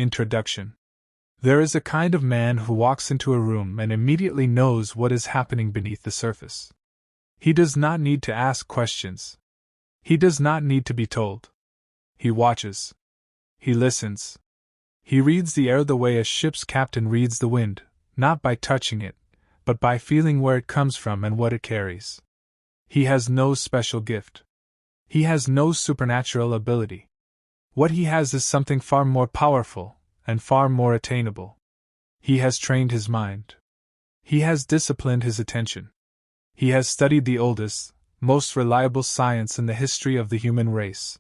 Introduction. There is a kind of man who walks into a room and immediately knows what is happening beneath the surface. He does not need to ask questions. He does not need to be told. He watches. He listens. He reads the air the way a ship's captain reads the wind, not by touching it, but by feeling where it comes from and what it carries. He has no special gift. He has no supernatural ability. What he has is something far more powerful, and far more attainable. He has trained his mind. He has disciplined his attention. He has studied the oldest, most reliable science in the history of the human race,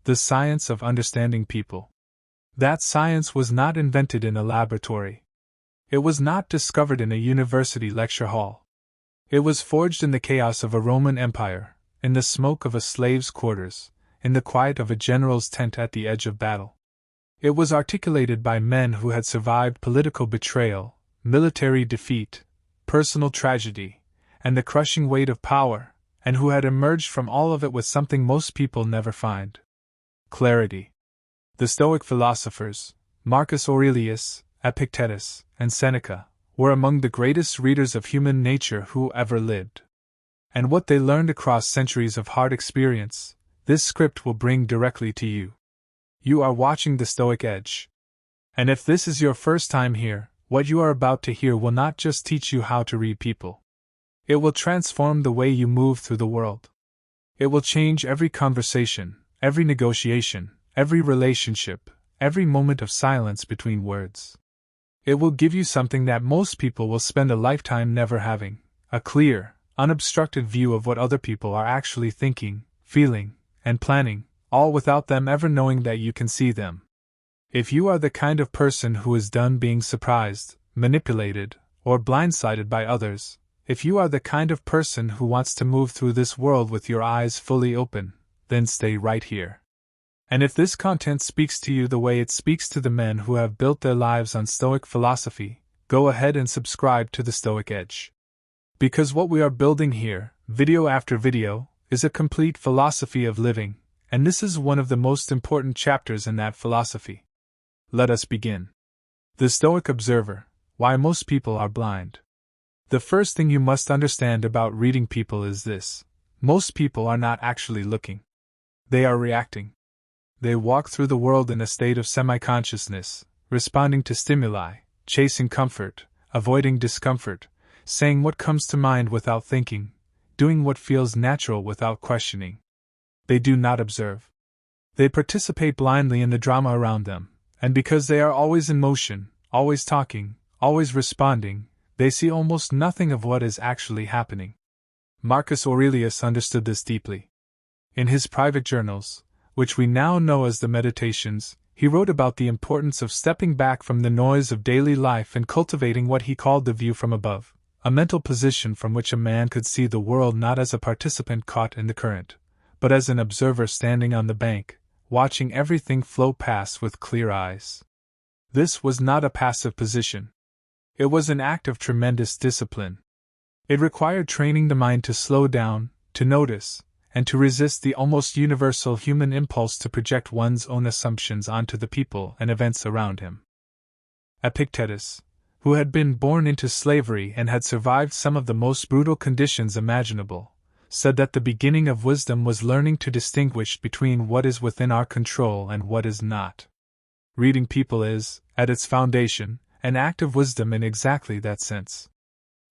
the science of understanding people. That science was not invented in a laboratory. It was not discovered in a university lecture hall. It was forged in the chaos of a Roman Empire, in the smoke of a slave's quarters, in the quiet of a general's tent at the edge of battle. It was articulated by men who had survived political betrayal, military defeat, personal tragedy, and the crushing weight of power, and who had emerged from all of it with something most people never find: clarity. The Stoic philosophers, Marcus Aurelius, Epictetus, and Seneca, were among the greatest readers of human nature who ever lived. And what they learned across centuries of hard experience, this script will bring directly to you. You are watching The Stoic Edge. And if this is your first time here, what you are about to hear will not just teach you how to read people. It will transform the way you move through the world. It will change every conversation, every negotiation, every relationship, every moment of silence between words. It will give you something that most people will spend a lifetime never having: a clear, unobstructed view of what other people are actually thinking, feeling, and planning, all without them ever knowing that you can see them. If you are the kind of person who is done being surprised, manipulated, or blindsided by others, if you are the kind of person who wants to move through this world with your eyes fully open, then stay right here. And if this content speaks to you the way it speaks to the men who have built their lives on Stoic philosophy, go ahead and subscribe to The Stoic Edge. Because what we are building here, video after video, is a complete philosophy of living, and this is one of the most important chapters in that philosophy. Let us begin. The Stoic Observer: Why Most People Are Blind. The first thing you must understand about reading people is this: most people are not actually looking. They are reacting. They walk through the world in a state of semi-consciousness, responding to stimuli, chasing comfort, avoiding discomfort, saying what comes to mind without thinking, doing what feels natural without questioning. They do not observe. They participate blindly in the drama around them, and because they are always in motion, always talking, always responding, they see almost nothing of what is actually happening. Marcus Aurelius understood this deeply. In his private journals, which we now know as the Meditations, he wrote about the importance of stepping back from the noise of daily life and cultivating what he called the view from above, a mental position from which a man could see the world not as a participant caught in the current, but as an observer standing on the bank, watching everything flow past with clear eyes. This was not a passive position. It was an act of tremendous discipline. It required training the mind to slow down, to notice, and to resist the almost universal human impulse to project one's own assumptions onto the people and events around him. Epictetus, who had been born into slavery and had survived some of the most brutal conditions imaginable, said that the beginning of wisdom was learning to distinguish between what is within our control and what is not. Reading people is, at its foundation, an act of wisdom in exactly that sense.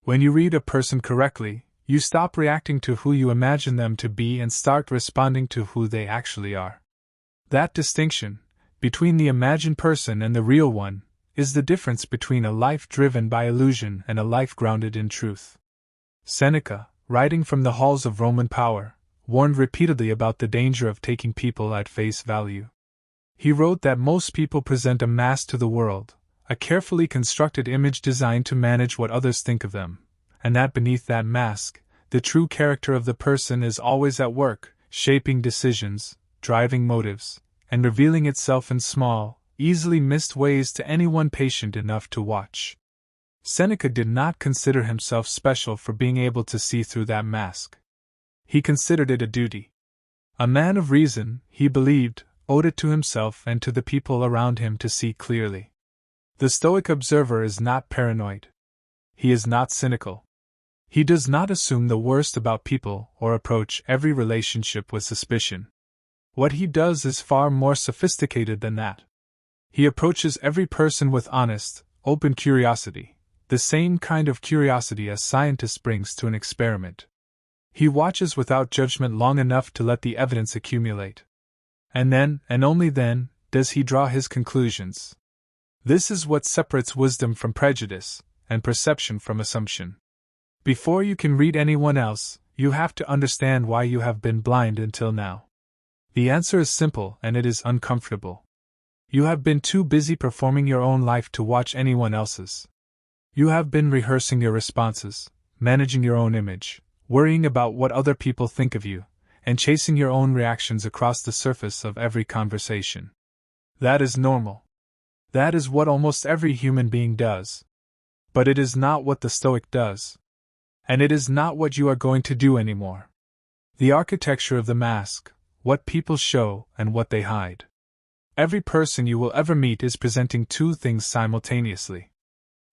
When you read a person correctly, you stop reacting to who you imagine them to be and start responding to who they actually are. That distinction, between the imagined person and the real one, is the difference between a life driven by illusion and a life grounded in truth. Seneca, writing from the halls of Roman power, warned repeatedly about the danger of taking people at face value. He wrote that most people present a mask to the world, a carefully constructed image designed to manage what others think of them, and that beneath that mask, the true character of the person is always at work, shaping decisions, driving motives, and revealing itself in small, easily missed ways to anyone patient enough to watch. Seneca did not consider himself special for being able to see through that mask. He considered it a duty. A man of reason, he believed, owed it to himself and to the people around him to see clearly. The Stoic observer is not paranoid. He is not cynical. He does not assume the worst about people or approach every relationship with suspicion. What he does is far more sophisticated than that. He approaches every person with honest, open curiosity, the same kind of curiosity a scientist brings to an experiment. He watches without judgment long enough to let the evidence accumulate. And then, and only then, does he draw his conclusions. This is what separates wisdom from prejudice, and perception from assumption. Before you can read anyone else, you have to understand why you have been blind until now. The answer is simple and it is uncomfortable. You have been too busy performing your own life to watch anyone else's. You have been rehearsing your responses, managing your own image, worrying about what other people think of you, and chasing your own reactions across the surface of every conversation. That is normal. That is what almost every human being does. But it is not what the Stoic does. And it is not what you are going to do anymore. The architecture of the mask, what people show and what they hide. Every person you will ever meet is presenting two things simultaneously.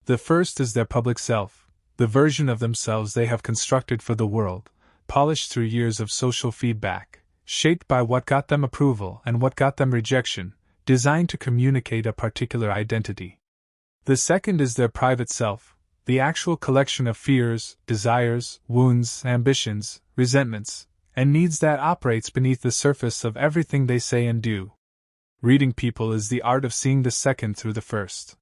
The first is their public self, the version of themselves they have constructed for the world, polished through years of social feedback, shaped by what got them approval and what got them rejection, designed to communicate a particular identity. The second is their private self, the actual collection of fears, desires, wounds, ambitions, resentments, and needs that operates beneath the surface of everything they say and do. Reading people is the art of seeing the second through the first.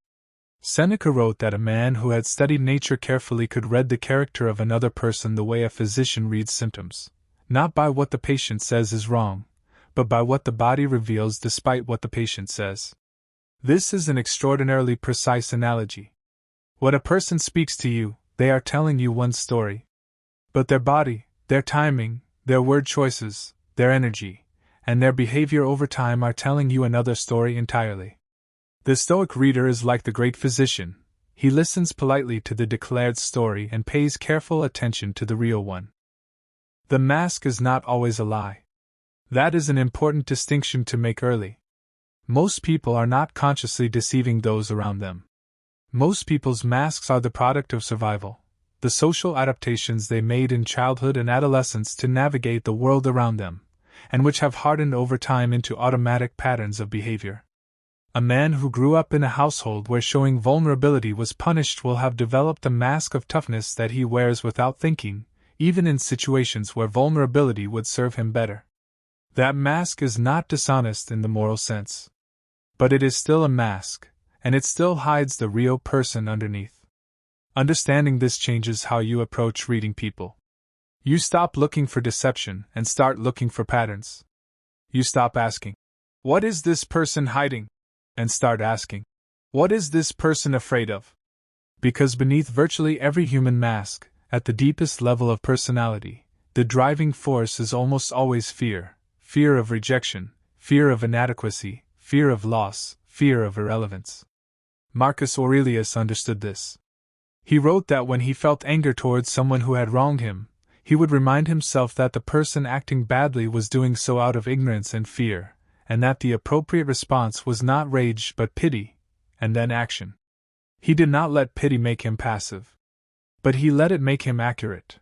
Seneca wrote that a man who had studied nature carefully could read the character of another person the way a physician reads symptoms, not by what the patient says is wrong, but by what the body reveals despite what the patient says. This is an extraordinarily precise analogy. When a person speaks to you, they are telling you one story. But their body, their timing, their word choices, their energy, and their behavior over time are telling you another story entirely. The Stoic reader is like the great physician. He listens politely to the declared story and pays careful attention to the real one. The mask is not always a lie. That is an important distinction to make early. Most people are not consciously deceiving those around them. Most people's masks are the product of survival, the social adaptations they made in childhood and adolescence to navigate the world around them, and which have hardened over time into automatic patterns of behavior. A man who grew up in a household where showing vulnerability was punished will have developed a mask of toughness that he wears without thinking, even in situations where vulnerability would serve him better. That mask is not dishonest in the moral sense. But it is still a mask, and it still hides the real person underneath. Understanding this changes how you approach reading people. You stop looking for deception and start looking for patterns. You stop asking, "What is this person hiding?" and start asking, "What is this person afraid of?" Because beneath virtually every human mask, at the deepest level of personality, the driving force is almost always fear. Fear of rejection, fear of inadequacy, fear of loss, fear of irrelevance. Marcus Aurelius understood this. He wrote that when he felt anger towards someone who had wronged him, he would remind himself that the person acting badly was doing so out of ignorance and fear, and that the appropriate response was not rage but pity, and then action. He did not let pity make him passive, but he let it make him accurate.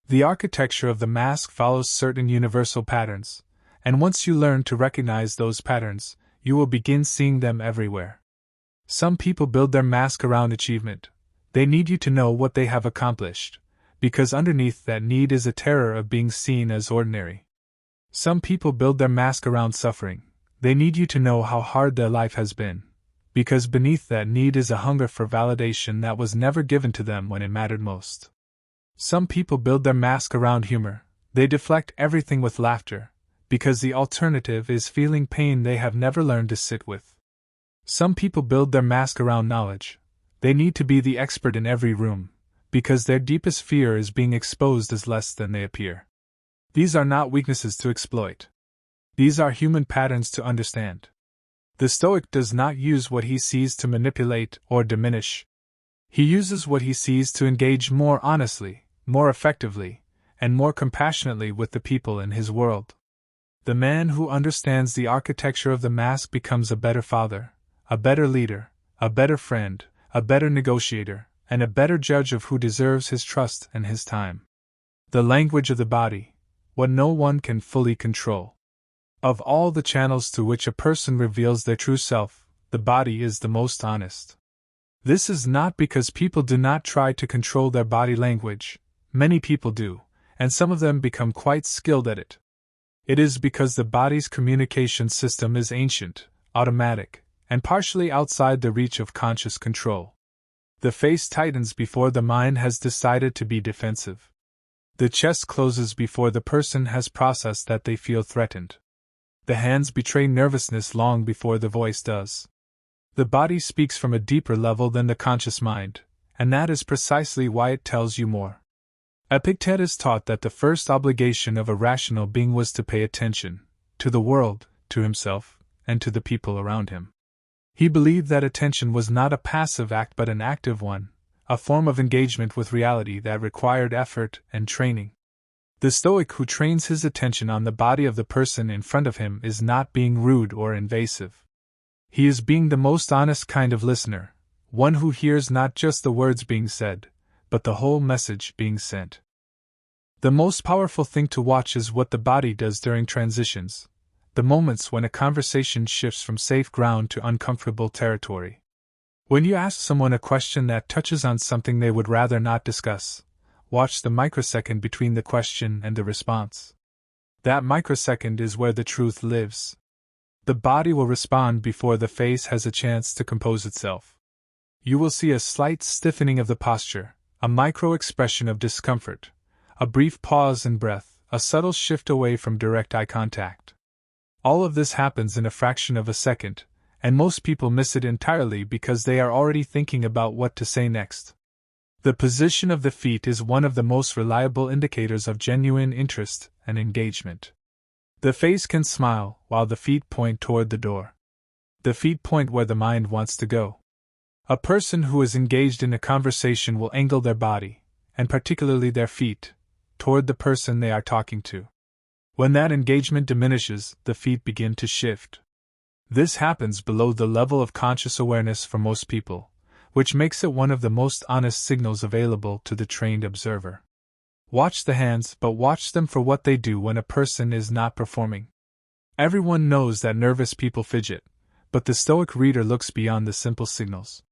The architecture of the mask follows certain universal patterns, and once you learn to recognize those patterns, you will begin seeing them everywhere. Some people build their mask around achievement. They need you to know what they have accomplished, because underneath that need is a terror of being seen as ordinary. Some people build their mask around suffering. They need you to know how hard their life has been, because beneath that need is a hunger for validation that was never given to them when it mattered most. Some people build their mask around humor. They deflect everything with laughter, because the alternative is feeling pain they have never learned to sit with. Some people build their mask around knowledge. They need to be the expert in every room, because their deepest fear is being exposed as less than they appear. These are not weaknesses to exploit. These are human patterns to understand. The Stoic does not use what he sees to manipulate or diminish. He uses what he sees to engage more honestly, more effectively, and more compassionately with the people in his world. The man who understands the architecture of the mask becomes a better father, a better leader, a better friend, a better negotiator, and a better judge of who deserves his trust and his time. The language of the body, what no one can fully control. Of all the channels through which a person reveals their true self, the body is the most honest. This is not because people do not try to control their body language. Many people do, and some of them become quite skilled at it. It is because the body's communication system is ancient, automatic, and partially outside the reach of conscious control. The face tightens before the mind has decided to be defensive. The chest closes before the person has processed that they feel threatened. The hands betray nervousness long before the voice does. The body speaks from a deeper level than the conscious mind, and that is precisely why it tells you more. Epictetus taught that the first obligation of a rational being was to pay attention, to the world, to himself, and to the people around him. He believed that attention was not a passive act but an active one, a form of engagement with reality that required effort and training. The Stoic who trains his attention on the body of the person in front of him is not being rude or invasive. He is being the most honest kind of listener, one who hears not just the words being said, but the whole message being sent. The most powerful thing to watch is what the body does during transitions, the moments when a conversation shifts from safe ground to uncomfortable territory. When you ask someone a question that touches on something they would rather not discuss, watch the microsecond between the question and the response. That microsecond is where the truth lives. The body will respond before the face has a chance to compose itself. You will see a slight stiffening of the posture, a micro-expression of discomfort, a brief pause in breath, a subtle shift away from direct eye contact. All of this happens in a fraction of a second, and most people miss it entirely because they are already thinking about what to say next. The position of the feet is one of the most reliable indicators of genuine interest and engagement. The face can smile while the feet point toward the door. The feet point where the mind wants to go. A person who is engaged in a conversation will angle their body, and particularly their feet, toward the person they are talking to. When that engagement diminishes, the feet begin to shift. This happens below the level of conscious awareness for most people, which makes it one of the most honest signals available to the trained observer. Watch the hands, but watch them for what they do when a person is not performing. Everyone knows that nervous people fidget, but the Stoic reader looks beyond the simple signals.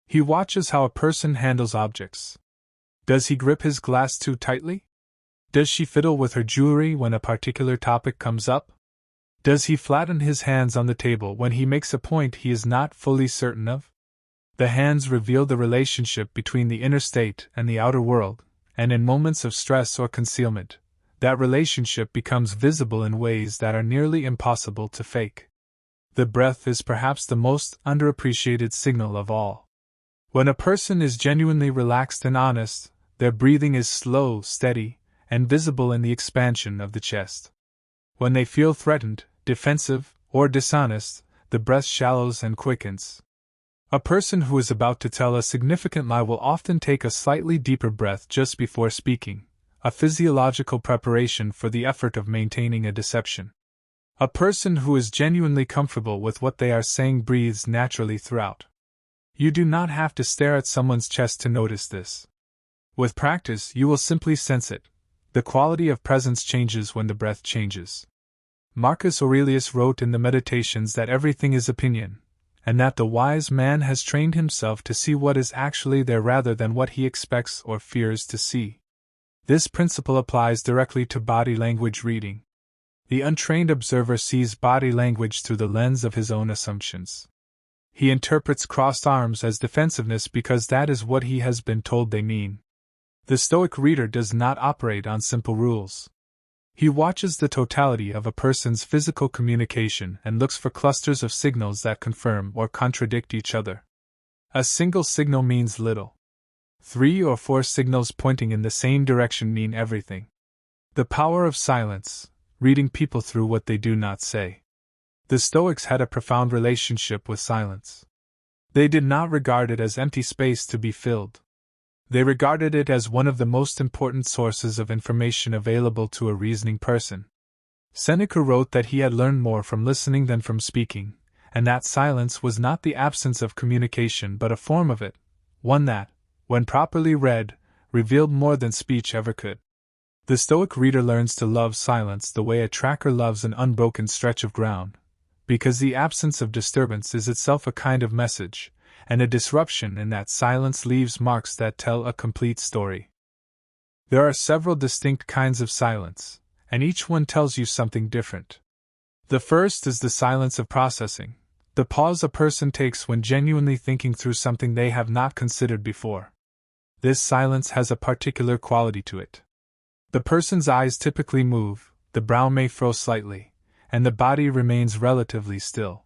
He watches how a person handles objects. Does he grip his glass too tightly? Does she fiddle with her jewelry when a particular topic comes up? Does he flatten his hands on the table when he makes a point he is not fully certain of? The hands reveal the relationship between the inner state and the outer world, and in moments of stress or concealment, that relationship becomes visible in ways that are nearly impossible to fake. The breath is perhaps the most underappreciated signal of all. When a person is genuinely relaxed and honest, their breathing is slow, steady, and visible in the expansion of the chest. When they feel threatened, defensive, or dishonest, the breath shallows and quickens. A person who is about to tell a significant lie will often take a slightly deeper breath just before speaking, a physiological preparation for the effort of maintaining a deception. A person who is genuinely comfortable with what they are saying breathes naturally throughout. You do not have to stare at someone's chest to notice this. With practice, you will simply sense it. The quality of presence changes when the breath changes. Marcus Aurelius wrote in the Meditations that everything is opinion, and that the wise man has trained himself to see what is actually there rather than what he expects or fears to see. This principle applies directly to body language reading. The untrained observer sees body language through the lens of his own assumptions. He interprets crossed arms as defensiveness because that is what he has been told they mean. The Stoic reader does not operate on simple rules. He watches the totality of a person's physical communication and looks for clusters of signals that confirm or contradict each other. A single signal means little. 3 or 4 signals pointing in the same direction mean everything. The power of silence, reading people through what they do not say. The Stoics had a profound relationship with silence. They did not regard it as empty space to be filled. They regarded it as one of the most important sources of information available to a reasoning person. Seneca wrote that he had learned more from listening than from speaking, and that silence was not the absence of communication but a form of it, one that, when properly read, revealed more than speech ever could. The Stoic reader learns to love silence the way a tracker loves an unbroken stretch of ground, because the absence of disturbance is itself a kind of message, and a disruption in that silence leaves marks that tell a complete story. There are several distinct kinds of silence, and each one tells you something different. The first is the silence of processing, the pause a person takes when genuinely thinking through something they have not considered before. This silence has a particular quality to it. The person's eyes typically move, the brow may furrow slightly, and the body remains relatively still.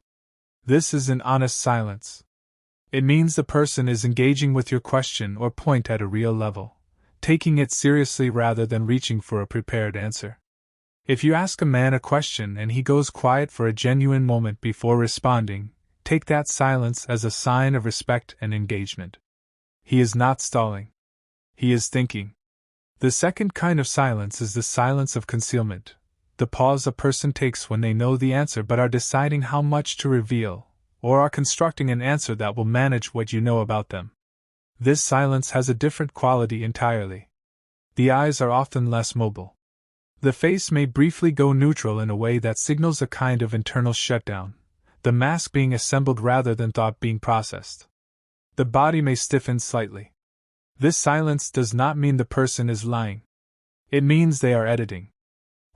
This is an honest silence. It means the person is engaging with your question or point at a real level, taking it seriously rather than reaching for a prepared answer. If you ask a man a question and he goes quiet for a genuine moment before responding, take that silence as a sign of respect and engagement. He is not stalling. He is thinking. The second kind of silence is the silence of concealment, the pause a person takes when they know the answer but are deciding how much to reveal, or are constructing an answer that will manage what you know about them. This silence has a different quality entirely. The eyes are often less mobile. The face may briefly go neutral in a way that signals a kind of internal shutdown, the mask being assembled rather than thought being processed. The body may stiffen slightly. This silence does not mean the person is lying. It means they are editing.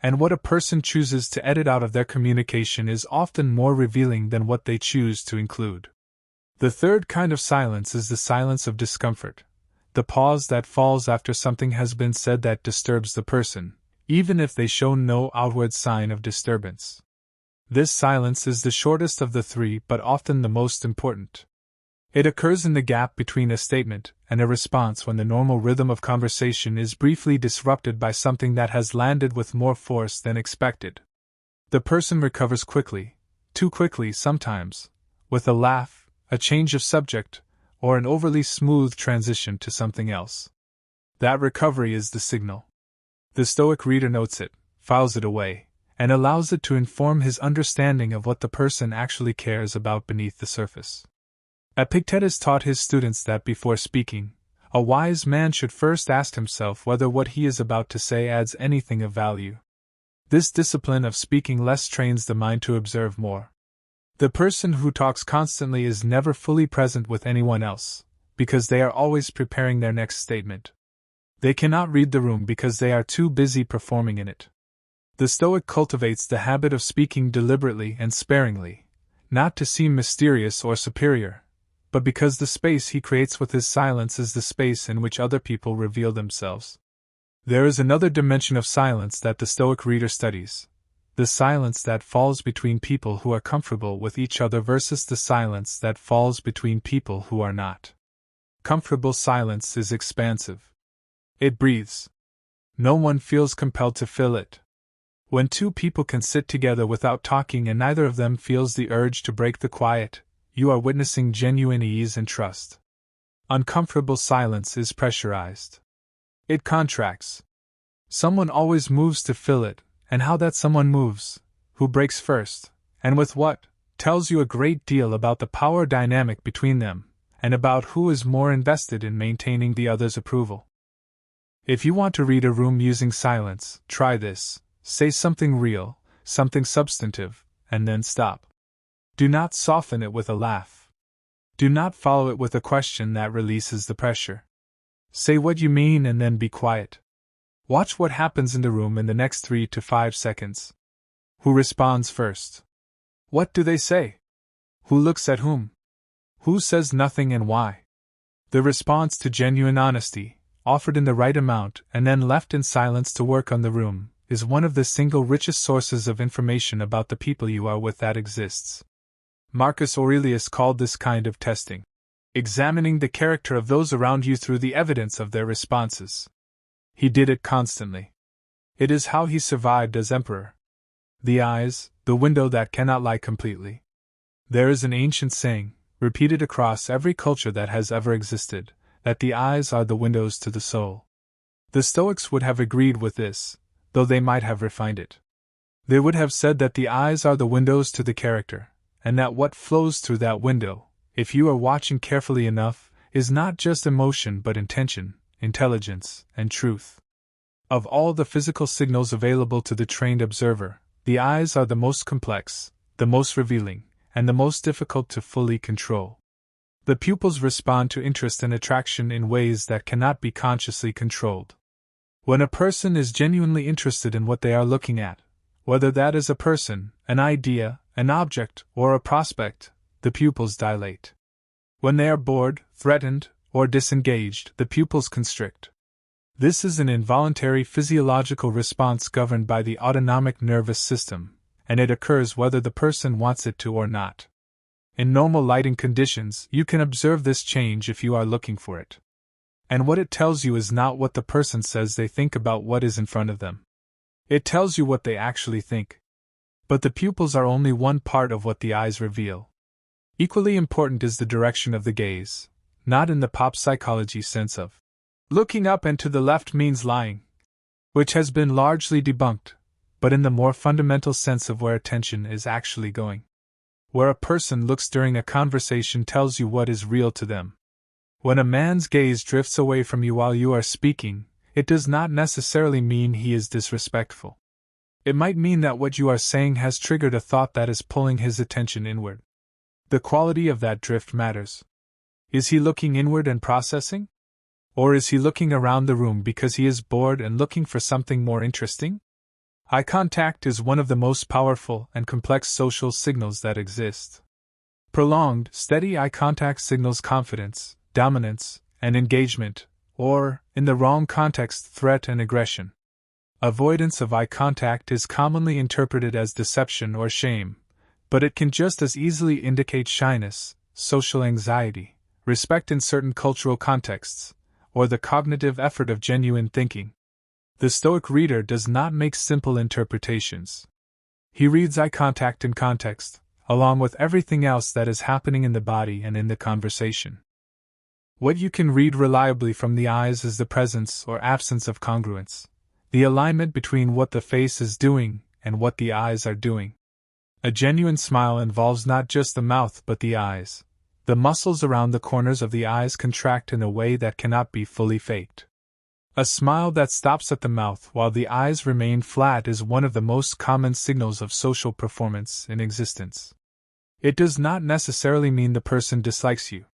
And what a person chooses to edit out of their communication is often more revealing than what they choose to include. The third kind of silence is the silence of discomfort, the pause that falls after something has been said that disturbs the person, even if they show no outward sign of disturbance. This silence is the shortest of the three but often the most important. It occurs in the gap between a statement and a response when the normal rhythm of conversation is briefly disrupted by something that has landed with more force than expected. The person recovers quickly, too quickly sometimes, with a laugh, a change of subject, or an overly smooth transition to something else. That recovery is the signal. The Stoic reader notes it, files it away, and allows it to inform his understanding of what the person actually cares about beneath the surface. Epictetus taught his students that before speaking, a wise man should first ask himself whether what he is about to say adds anything of value. This discipline of speaking less trains the mind to observe more. The person who talks constantly is never fully present with anyone else, because they are always preparing their next statement. They cannot read the room because they are too busy performing in it. The Stoic cultivates the habit of speaking deliberately and sparingly, not to seem mysterious or superior, but because the space he creates with his silence is the space in which other people reveal themselves. There is another dimension of silence that the Stoic reader studies, the silence that falls between people who are comfortable with each other versus the silence that falls between people who are not. Comfortable silence is expansive. It breathes. No one feels compelled to fill it. When two people can sit together without talking and neither of them feels the urge to break the quiet, you are witnessing genuine ease and trust. Uncomfortable silence is pressurized. It contracts. Someone always moves to fill it, and how that someone moves, who breaks first, and with what, tells you a great deal about the power dynamic between them, and about who is more invested in maintaining the other's approval. If you want to read a room using silence, try this: say something real, something substantive, and then stop. Do not soften it with a laugh. Do not follow it with a question that releases the pressure. Say what you mean and then be quiet. Watch what happens in the room in the next 3 to 5 seconds. Who responds first? What do they say? Who looks at whom? Who says nothing and why? The response to genuine honesty, offered in the right amount and then left in silence to work on the room, is one of the single richest sources of information about the people you are with that exists. Marcus Aurelius called this kind of testing examining the character of those around you through the evidence of their responses. He did it constantly. It is how he survived as emperor. The eyes, the window that cannot lie completely. There is an ancient saying, repeated across every culture that has ever existed, that the eyes are the windows to the soul. The Stoics would have agreed with this, though they might have refined it. They would have said that the eyes are the windows to the character, and that what flows through that window, if you are watching carefully enough, is not just emotion but intention, intelligence, and truth. Of all the physical signals available to the trained observer, the eyes are the most complex, the most revealing, and the most difficult to fully control. The pupils respond to interest and attraction in ways that cannot be consciously controlled. When a person is genuinely interested in what they are looking at, whether that is a person, an idea, an object, or a prospect, the pupils dilate. When they are bored, threatened, or disengaged, the pupils constrict. This is an involuntary physiological response governed by the autonomic nervous system, and it occurs whether the person wants it to or not. In normal lighting conditions, you can observe this change if you are looking for it. And what it tells you is not what the person says they think about what is in front of them. It tells you what they actually think. But the pupils are only one part of what the eyes reveal. Equally important is the direction of the gaze, not in the pop psychology sense of looking up and to the left means lying, which has been largely debunked, but in the more fundamental sense of where attention is actually going. Where a person looks during a conversation tells you what is real to them. When a man's gaze drifts away from you while you are speaking, it does not necessarily mean he is disrespectful. It might mean that what you are saying has triggered a thought that is pulling his attention inward. The quality of that drift matters. Is he looking inward and processing? Or is he looking around the room because he is bored and looking for something more interesting? Eye contact is one of the most powerful and complex social signals that exist. Prolonged, steady eye contact signals confidence, dominance, and engagement, or, in the wrong context, threat and aggression. Avoidance of eye contact is commonly interpreted as deception or shame, but it can just as easily indicate shyness, social anxiety, respect in certain cultural contexts, or the cognitive effort of genuine thinking. The Stoic reader does not make simple interpretations. He reads eye contact in context, along with everything else that is happening in the body and in the conversation. What you can read reliably from the eyes is the presence or absence of congruence, the alignment between what the face is doing and what the eyes are doing. A genuine smile involves not just the mouth but the eyes. The muscles around the corners of the eyes contract in a way that cannot be fully faked. A smile that stops at the mouth while the eyes remain flat is one of the most common signals of social performance in existence. It does not necessarily mean the person dislikes you.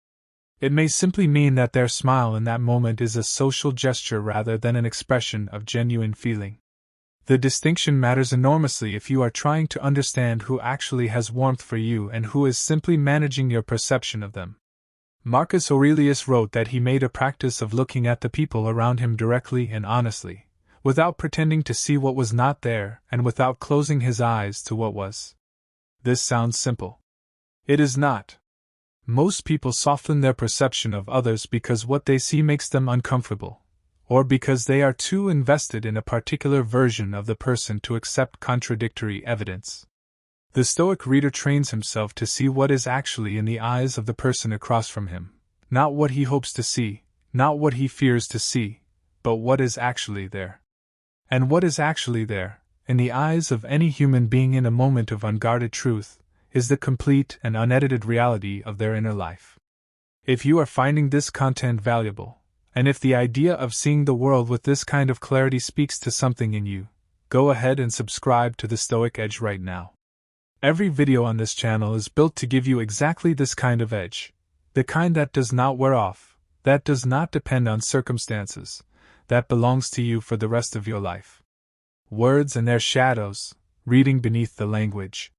It may simply mean that their smile in that moment is a social gesture rather than an expression of genuine feeling. The distinction matters enormously if you are trying to understand who actually has warmth for you and who is simply managing your perception of them. Marcus Aurelius wrote that he made a practice of looking at the people around him directly and honestly, without pretending to see what was not there and without closing his eyes to what was. This sounds simple. It is not. Most people soften their perception of others because what they see makes them uncomfortable, or because they are too invested in a particular version of the person to accept contradictory evidence. The Stoic reader trains himself to see what is actually in the eyes of the person across from him, not what he hopes to see, not what he fears to see, but what is actually there. And what is actually there, in the eyes of any human being in a moment of unguarded truth, is the complete and unedited reality of their inner life. If you are finding this content valuable, and if the idea of seeing the world with this kind of clarity speaks to something in you, go ahead and subscribe to the Stoic Edge right now. Every video on this channel is built to give you exactly this kind of edge, the kind that does not wear off, that does not depend on circumstances, that belongs to you for the rest of your life. Words and their shadows, reading beneath the language.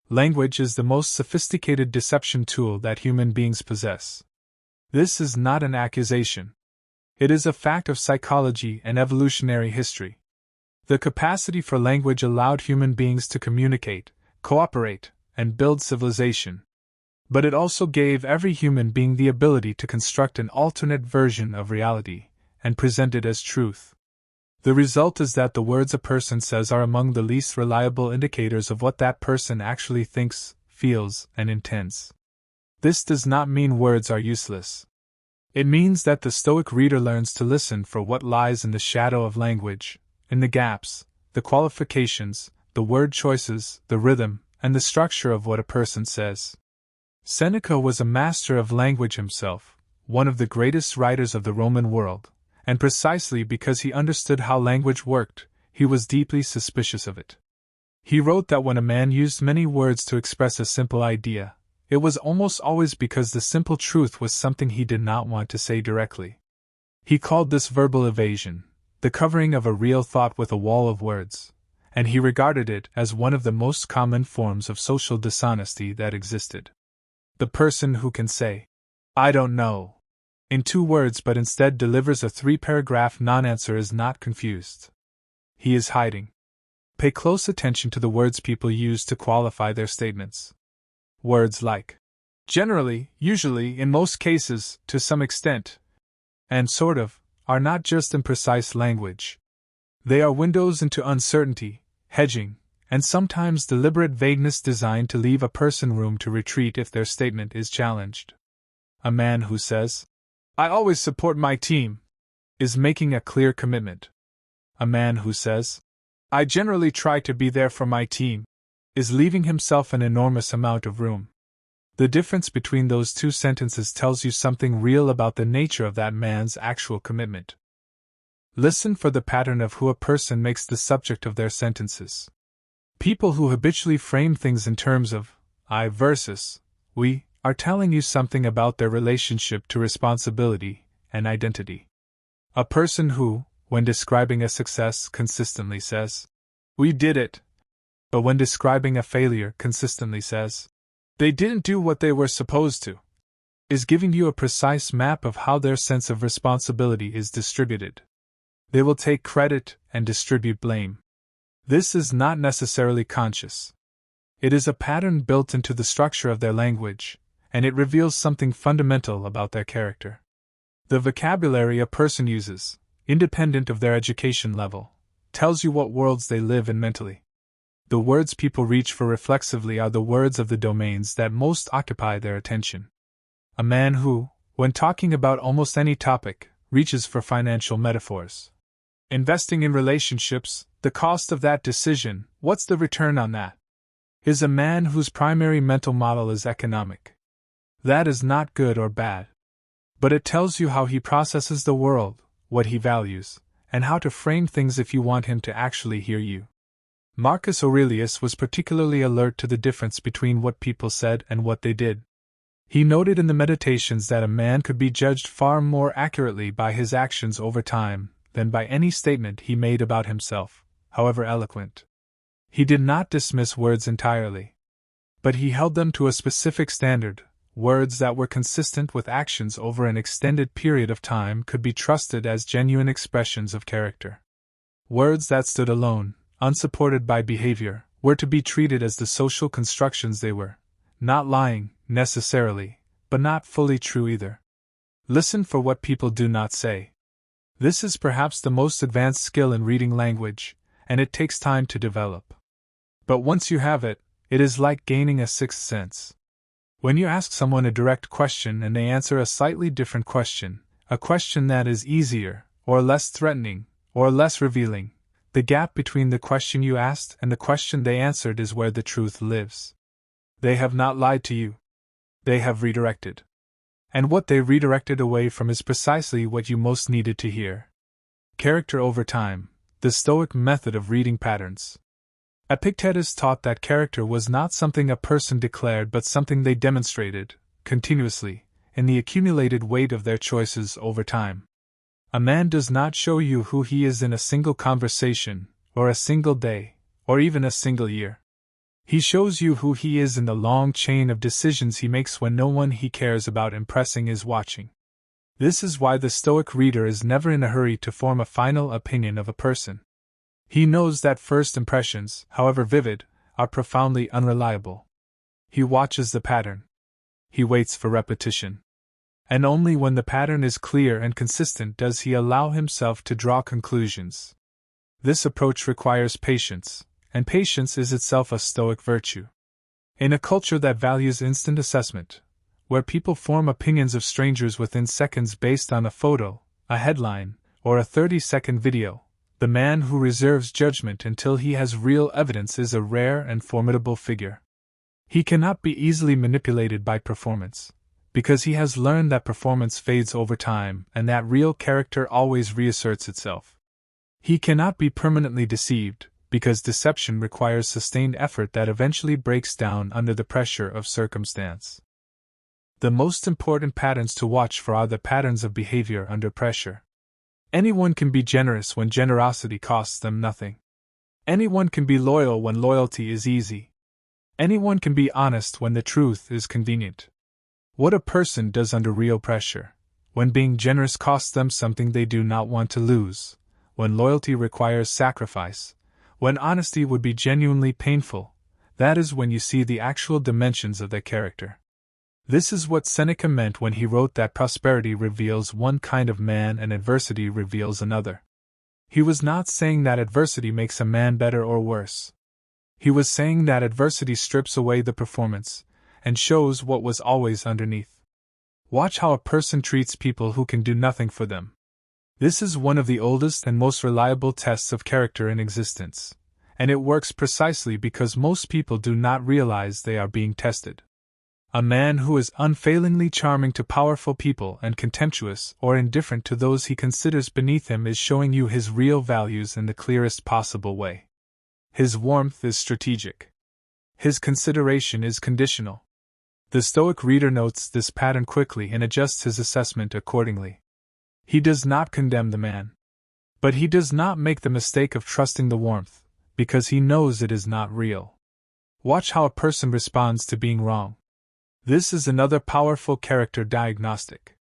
Language is the most sophisticated deception tool that human beings possess. This is not an accusation. It is a fact of psychology and evolutionary history. The capacity for language allowed human beings to communicate, cooperate, and build civilization. But it also gave every human being the ability to construct an alternate version of reality and present it as truth. The result is that the words a person says are among the least reliable indicators of what that person actually thinks, feels, and intends. This does not mean words are useless. It means that the Stoic reader learns to listen for what lies in the shadow of language, in the gaps, the qualifications, the word choices, the rhythm, and the structure of what a person says. Seneca was a master of language himself, one of the greatest writers of the Roman world, and precisely because he understood how language worked, he was deeply suspicious of it. He wrote that when a man used many words to express a simple idea, it was almost always because the simple truth was something he did not want to say directly. He called this verbal evasion, the covering of a real thought with a wall of words, and he regarded it as one of the most common forms of social dishonesty that existed. The person who can say, "I don't know," in 2 words but instead delivers a 3-paragraph non-answer is not confused. He is hiding. Pay close attention to the words people use to qualify their statements. Words like generally, usually, in most cases, to some extent, and sort of, are not just imprecise language. They are windows into uncertainty, hedging, and sometimes deliberate vagueness designed to leave a person room to retreat if their statement is challenged. A man who says, "I always support my team," is making a clear commitment. A man who says, "I generally try to be there for my team," is leaving himself an enormous amount of room. The difference between those 2 sentences tells you something real about the nature of that man's actual commitment. Listen for the pattern of who a person makes the subject of their sentences. People who habitually frame things in terms of I versus we are telling you something about their relationship to responsibility and identity. A person who, when describing a success, consistently says, "We did it," but when describing a failure, consistently says, "They didn't do what they were supposed to," is giving you a precise map of how their sense of responsibility is distributed. They will take credit and distribute blame. This is not necessarily conscious. It is a pattern built into the structure of their language, and it reveals something fundamental about their character. The vocabulary a person uses, independent of their education level, tells you what worlds they live in mentally. The words people reach for reflexively are the words of the domains that most occupy their attention. A man who, when talking about almost any topic, reaches for financial metaphors. Investing in relationships, the cost of that decision, what's the return on that? Is a man whose primary mental model is economic. That is not good or bad. But it tells you how he processes the world, what he values, and how to frame things if you want him to actually hear you. Marcus Aurelius was particularly alert to the difference between what people said and what they did. He noted in the Meditations that a man could be judged far more accurately by his actions over time than by any statement he made about himself, however eloquent. He did not dismiss words entirely, but he held them to a specific standard. Words that were consistent with actions over an extended period of time could be trusted as genuine expressions of character. Words that stood alone, unsupported by behavior, were to be treated as the social constructions they were, not lying, necessarily, but not fully true either. Listen for what people do not say. This is perhaps the most advanced skill in reading language, and it takes time to develop. But once you have it, it is like gaining a sixth sense. When you ask someone a direct question and they answer a slightly different question, a question that is easier, or less threatening, or less revealing, the gap between the question you asked and the question they answered is where the truth lives. They have not lied to you. They have redirected. And what they redirected away from is precisely what you most needed to hear. Character over time, the Stoic method of reading patterns. Epictetus taught that character was not something a person declared but something they demonstrated, continuously, in the accumulated weight of their choices over time. A man does not show you who he is in a single conversation, or a single day, or even a single year. He shows you who he is in the long chain of decisions he makes when no one he cares about impressing is watching. This is why the Stoic reader is never in a hurry to form a final opinion of a person. He knows that first impressions, however vivid, are profoundly unreliable. He watches the pattern. He waits for repetition. And only when the pattern is clear and consistent does he allow himself to draw conclusions. This approach requires patience, and patience is itself a Stoic virtue. In a culture that values instant assessment, where people form opinions of strangers within seconds based on a photo, a headline, or a 30-second video, The man who reserves judgment until he has real evidence is a rare and formidable figure. He cannot be easily manipulated by performance, because he has learned that performance fades over time and that real character always reasserts itself. He cannot be permanently deceived, because deception requires sustained effort that eventually breaks down under the pressure of circumstance. The most important patterns to watch for are the patterns of behavior under pressure. Anyone can be generous when generosity costs them nothing. Anyone can be loyal when loyalty is easy. Anyone can be honest when the truth is convenient. What a person does under real pressure, when being generous costs them something they do not want to lose, when loyalty requires sacrifice, when honesty would be genuinely painful, that is when you see the actual dimensions of their character. This is what Seneca meant when he wrote that prosperity reveals one kind of man and adversity reveals another. He was not saying that adversity makes a man better or worse. He was saying that adversity strips away the performance and shows what was always underneath. Watch how a person treats people who can do nothing for them. This is one of the oldest and most reliable tests of character in existence, and it works precisely because most people do not realize they are being tested. A man who is unfailingly charming to powerful people and contemptuous or indifferent to those he considers beneath him is showing you his real values in the clearest possible way. His warmth is strategic. His consideration is conditional. The Stoic reader notes this pattern quickly and adjusts his assessment accordingly. He does not condemn the man. But he does not make the mistake of trusting the warmth, because he knows it is not real. Watch how a person responds to being wrong. This is another powerful character diagnostic.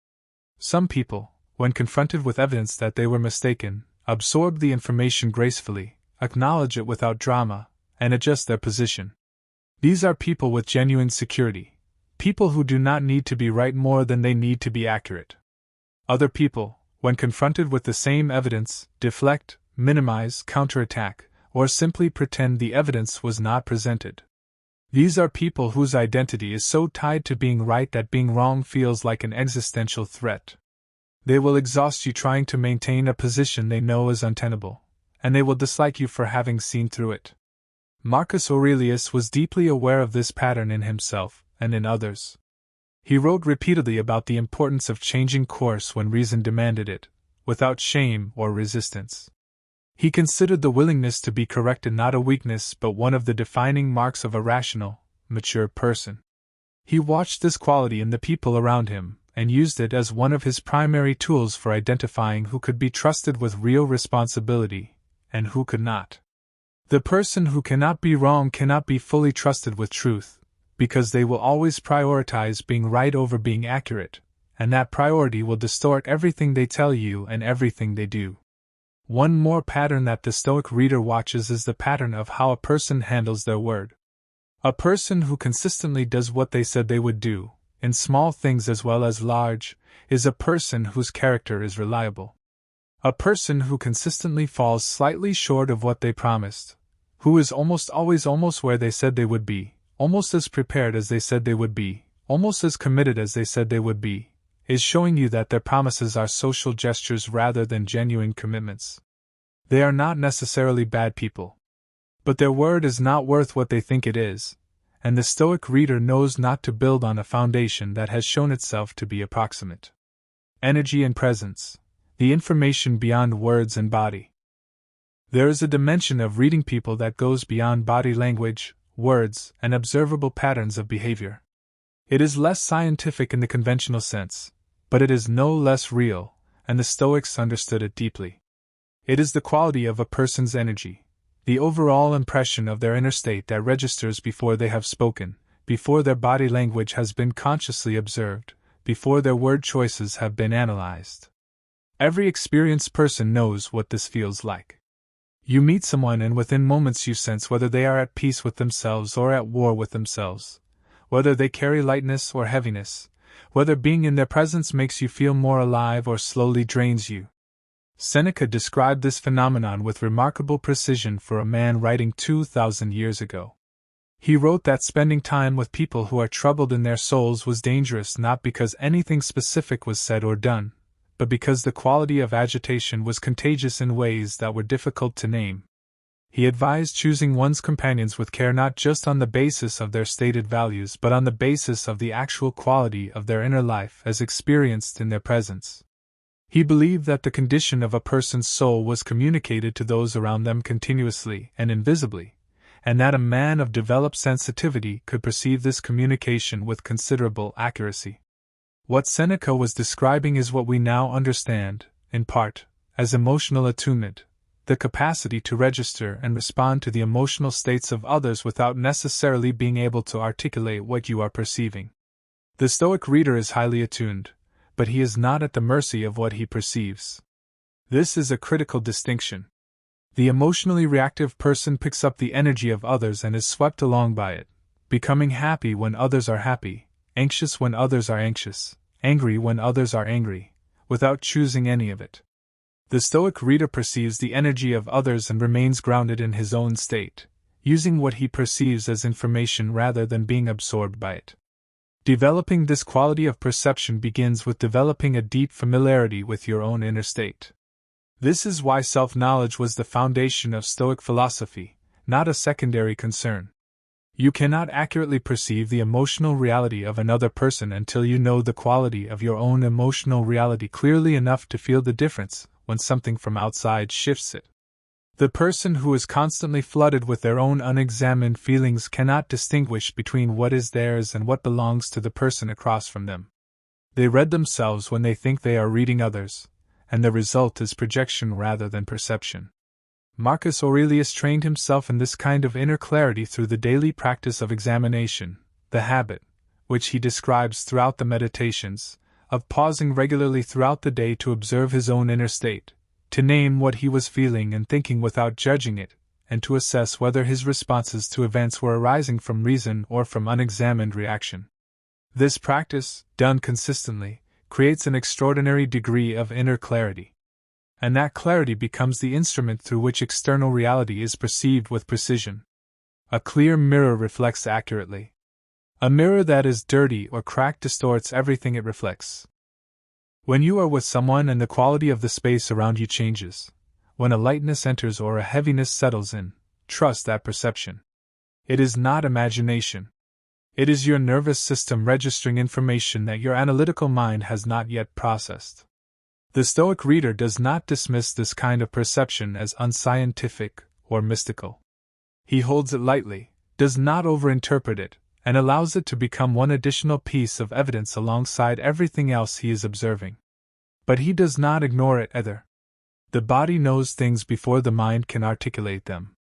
Some people, when confronted with evidence that they were mistaken, absorb the information gracefully, acknowledge it without drama, and adjust their position. These are people with genuine security, people who do not need to be right more than they need to be accurate. Other people, when confronted with the same evidence, deflect, minimize, counterattack, or simply pretend the evidence was not presented. These are people whose identity is so tied to being right that being wrong feels like an existential threat. They will exhaust you trying to maintain a position they know is untenable, and they will dislike you for having seen through it. Marcus Aurelius was deeply aware of this pattern in himself and in others. He wrote repeatedly about the importance of changing course when reason demanded it, without shame or resistance. He considered the willingness to be corrected not a weakness but one of the defining marks of a rational, mature person. He watched this quality in the people around him, and used it as one of his primary tools for identifying who could be trusted with real responsibility, and who could not. The person who cannot be wrong cannot be fully trusted with truth, because they will always prioritize being right over being accurate, and that priority will distort everything they tell you and everything they do. One more pattern that the Stoic reader watches is the pattern of how a person handles their word. A person who consistently does what they said they would do, in small things as well as large, is a person whose character is reliable. A person who consistently falls slightly short of what they promised, who is almost always almost where they said they would be, almost as prepared as they said they would be, almost as committed as they said they would be, is showing you that their promises are social gestures rather than genuine commitments. They are not necessarily bad people. But their word is not worth what they think it is, and the Stoic reader knows not to build on a foundation that has shown itself to be approximate. Energy and presence, the information beyond words and body. There is a dimension of reading people that goes beyond body language, words, and observable patterns of behavior. It is less scientific in the conventional sense, but it is no less real, and the Stoics understood it deeply. It is the quality of a person's energy, the overall impression of their inner state that registers before they have spoken, before their body language has been consciously observed, before their word choices have been analyzed. Every experienced person knows what this feels like. You meet someone and within moments you sense whether they are at peace with themselves or at war with themselves, whether they carry lightness or heaviness, whether being in their presence makes you feel more alive or slowly drains you. Seneca described this phenomenon with remarkable precision for a man writing 2,000 years ago. He wrote that spending time with people who are troubled in their souls was dangerous not because anything specific was said or done, but because the quality of agitation was contagious in ways that were difficult to name. He advised choosing one's companions with care, not just on the basis of their stated values but on the basis of the actual quality of their inner life as experienced in their presence. He believed that the condition of a person's soul was communicated to those around them continuously and invisibly, and that a man of developed sensitivity could perceive this communication with considerable accuracy. What Seneca was describing is what we now understand, in part, as emotional attunement, the capacity to register and respond to the emotional states of others without necessarily being able to articulate what you are perceiving. The Stoic reader is highly attuned, but he is not at the mercy of what he perceives. This is a critical distinction. The emotionally reactive person picks up the energy of others and is swept along by it, becoming happy when others are happy, anxious when others are anxious, angry when others are angry, without choosing any of it. The Stoic reader perceives the energy of others and remains grounded in his own state, using what he perceives as information rather than being absorbed by it. Developing this quality of perception begins with developing a deep familiarity with your own inner state. This is why self-knowledge was the foundation of Stoic philosophy, not a secondary concern. You cannot accurately perceive the emotional reality of another person until you know the quality of your own emotional reality clearly enough to feel the difference when something from outside shifts it. The person who is constantly flooded with their own unexamined feelings cannot distinguish between what is theirs and what belongs to the person across from them. They read themselves when they think they are reading others, and the result is projection rather than perception. Marcus Aurelius trained himself in this kind of inner clarity through the daily practice of examination, the habit, which he describes throughout the Meditations, of pausing regularly throughout the day to observe his own inner state, to name what he was feeling and thinking without judging it, and to assess whether his responses to events were arising from reason or from unexamined reaction. This practice, done consistently, creates an extraordinary degree of inner clarity. And that clarity becomes the instrument through which external reality is perceived with precision. A clear mirror reflects accurately. A mirror that is dirty or cracked distorts everything it reflects. When you are with someone and the quality of the space around you changes, when a lightness enters or a heaviness settles in, trust that perception. It is not imagination. It is your nervous system registering information that your analytical mind has not yet processed. The Stoic reader does not dismiss this kind of perception as unscientific or mystical. He holds it lightly, does not overinterpret it, and allows it to become one additional piece of evidence alongside everything else he is observing. But he does not ignore it either. The body knows things before the mind can articulate them.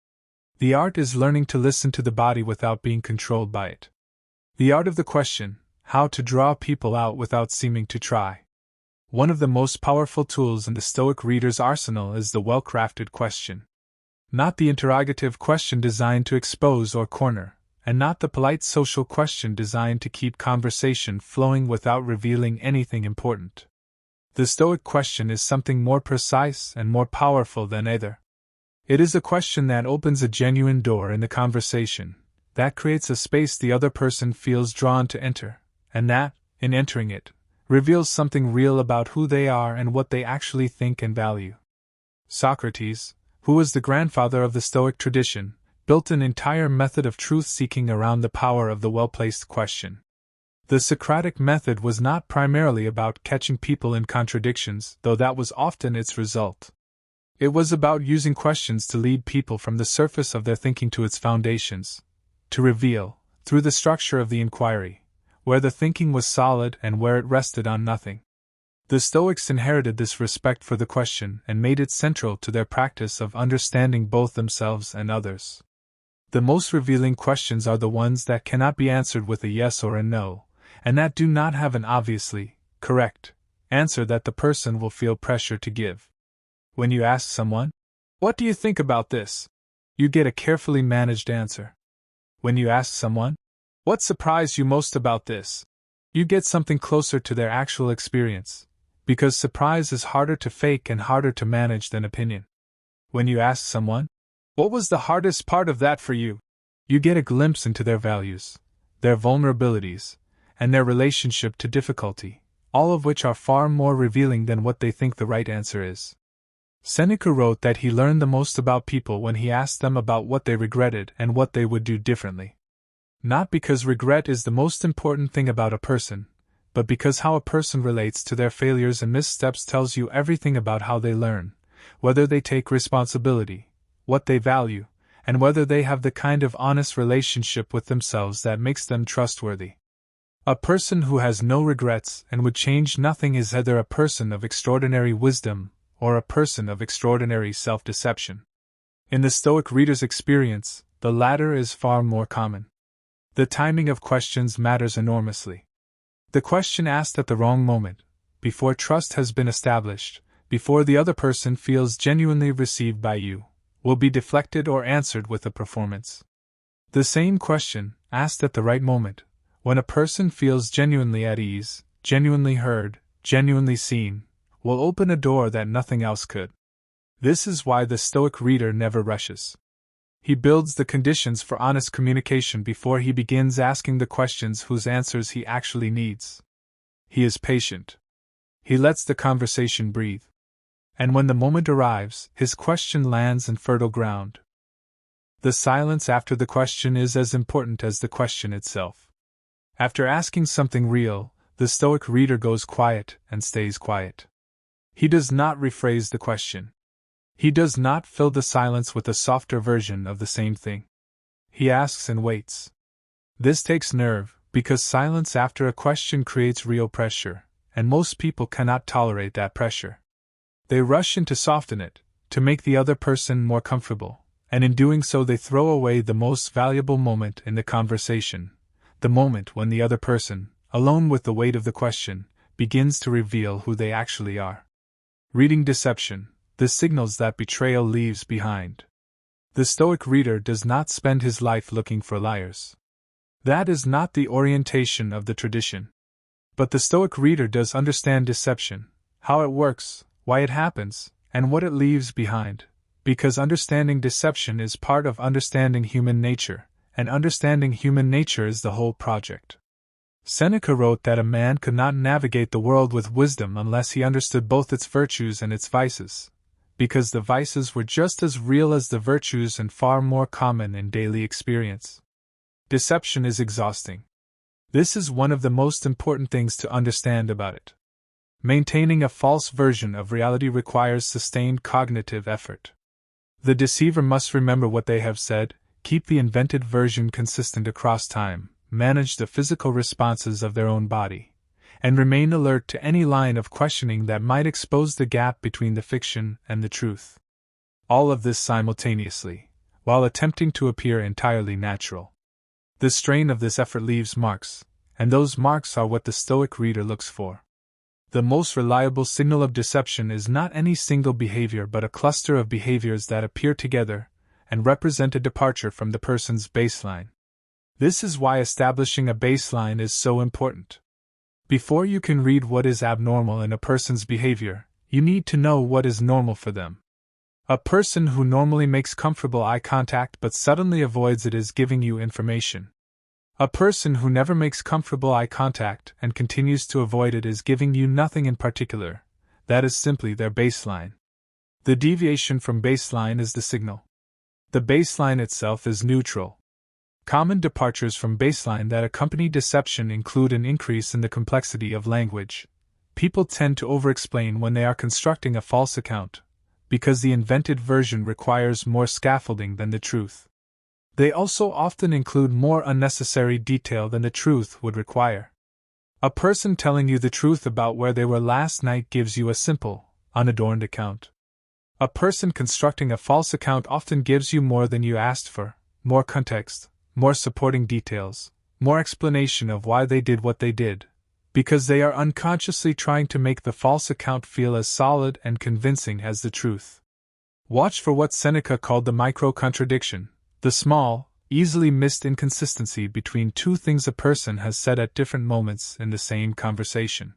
The art is learning to listen to the body without being controlled by it. The art of the question, how to draw people out without seeming to try. One of the most powerful tools in the Stoic reader's arsenal is the well-crafted question. Not the interrogative question designed to expose or corner, and not the polite social question designed to keep conversation flowing without revealing anything important. The Stoic question is something more precise and more powerful than either. It is a question that opens a genuine door in the conversation, that creates a space the other person feels drawn to enter, and that, in entering it, reveals something real about who they are and what they actually think and value. Socrates, who was the grandfather of the Stoic tradition, built an entire method of truth-seeking around the power of the well-placed question. The Socratic method was not primarily about catching people in contradictions, though that was often its result. It was about using questions to lead people from the surface of their thinking to its foundations, to reveal, through the structure of the inquiry, where the thinking was solid and where it rested on nothing. The Stoics inherited this respect for the question and made it central to their practice of understanding both themselves and others. The most revealing questions are the ones that cannot be answered with a yes or a no, and that do not have an obviously correct answer that the person will feel pressure to give. When you ask someone, "What do you think about this?" you get a carefully managed answer. When you ask someone, "What surprised you most about this?" you get something closer to their actual experience, because surprise is harder to fake and harder to manage than opinion. When you ask someone, "What was the hardest part of that for you?" you get a glimpse into their values, their vulnerabilities, and their relationship to difficulty, all of which are far more revealing than what they think the right answer is. Seneca wrote that he learned the most about people when he asked them about what they regretted and what they would do differently. Not because regret is the most important thing about a person, but because how a person relates to their failures and missteps tells you everything about how they learn, whether they take responsibility, what they value, and whether they have the kind of honest relationship with themselves that makes them trustworthy. A person who has no regrets and would change nothing is either a person of extraordinary wisdom or a person of extraordinary self-deception. In the Stoic reader's experience, the latter is far more common. The timing of questions matters enormously. The question asked at the wrong moment, before trust has been established, before the other person feels genuinely received by you, will be deflected or answered with a performance. The same question, asked at the right moment, when a person feels genuinely at ease, genuinely heard, genuinely seen, will open a door that nothing else could. This is why the Stoic reader never rushes. He builds the conditions for honest communication before he begins asking the questions whose answers he actually needs. He is patient. He lets the conversation breathe. And when the moment arrives, his question lands in fertile ground. The silence after the question is as important as the question itself. After asking something real, the Stoic reader goes quiet and stays quiet. He does not rephrase the question. He does not fill the silence with a softer version of the same thing. He asks and waits. This takes nerve, because silence after a question creates real pressure, and most people cannot tolerate that pressure. They rush in to soften it, to make the other person more comfortable, and in doing so they throw away the most valuable moment in the conversation, the moment when the other person, alone with the weight of the question, begins to reveal who they actually are. Reading deception, the signals that betrayal leaves behind. The Stoic reader does not spend his life looking for liars. That is not the orientation of the tradition. But the Stoic reader does understand deception, how it works, why it happens, and what it leaves behind, because understanding deception is part of understanding human nature, and understanding human nature is the whole project. Seneca wrote that a man could not navigate the world with wisdom unless he understood both its virtues and its vices, because the vices were just as real as the virtues and far more common in daily experience. Deception is exhausting. This is one of the most important things to understand about it. Maintaining a false version of reality requires sustained cognitive effort. The deceiver must remember what they have said, keep the invented version consistent across time, manage the physical responses of their own body, and remain alert to any line of questioning that might expose the gap between the fiction and the truth. All of this simultaneously, while attempting to appear entirely natural. The strain of this effort leaves marks, and those marks are what the Stoic reader looks for. The most reliable signal of deception is not any single behavior but a cluster of behaviors that appear together and represent a departure from the person's baseline. This is why establishing a baseline is so important. Before you can read what is abnormal in a person's behavior, you need to know what is normal for them. A person who normally makes comfortable eye contact but suddenly avoids it is giving you information. A person who never makes comfortable eye contact and continues to avoid it is giving you nothing in particular. That is simply their baseline. The deviation from baseline is the signal. The baseline itself is neutral. Common departures from baseline that accompany deception include an increase in the complexity of language. People tend to over-explain when they are constructing a false account, because the invented version requires more scaffolding than the truth. They also often include more unnecessary detail than the truth would require. A person telling you the truth about where they were last night gives you a simple, unadorned account. A person constructing a false account often gives you more than you asked for, more context, more supporting details, more explanation of why they did what they did, because they are unconsciously trying to make the false account feel as solid and convincing as the truth. Watch for what Seneca called the micro-contradiction, the small, easily missed inconsistency between two things a person has said at different moments in the same conversation.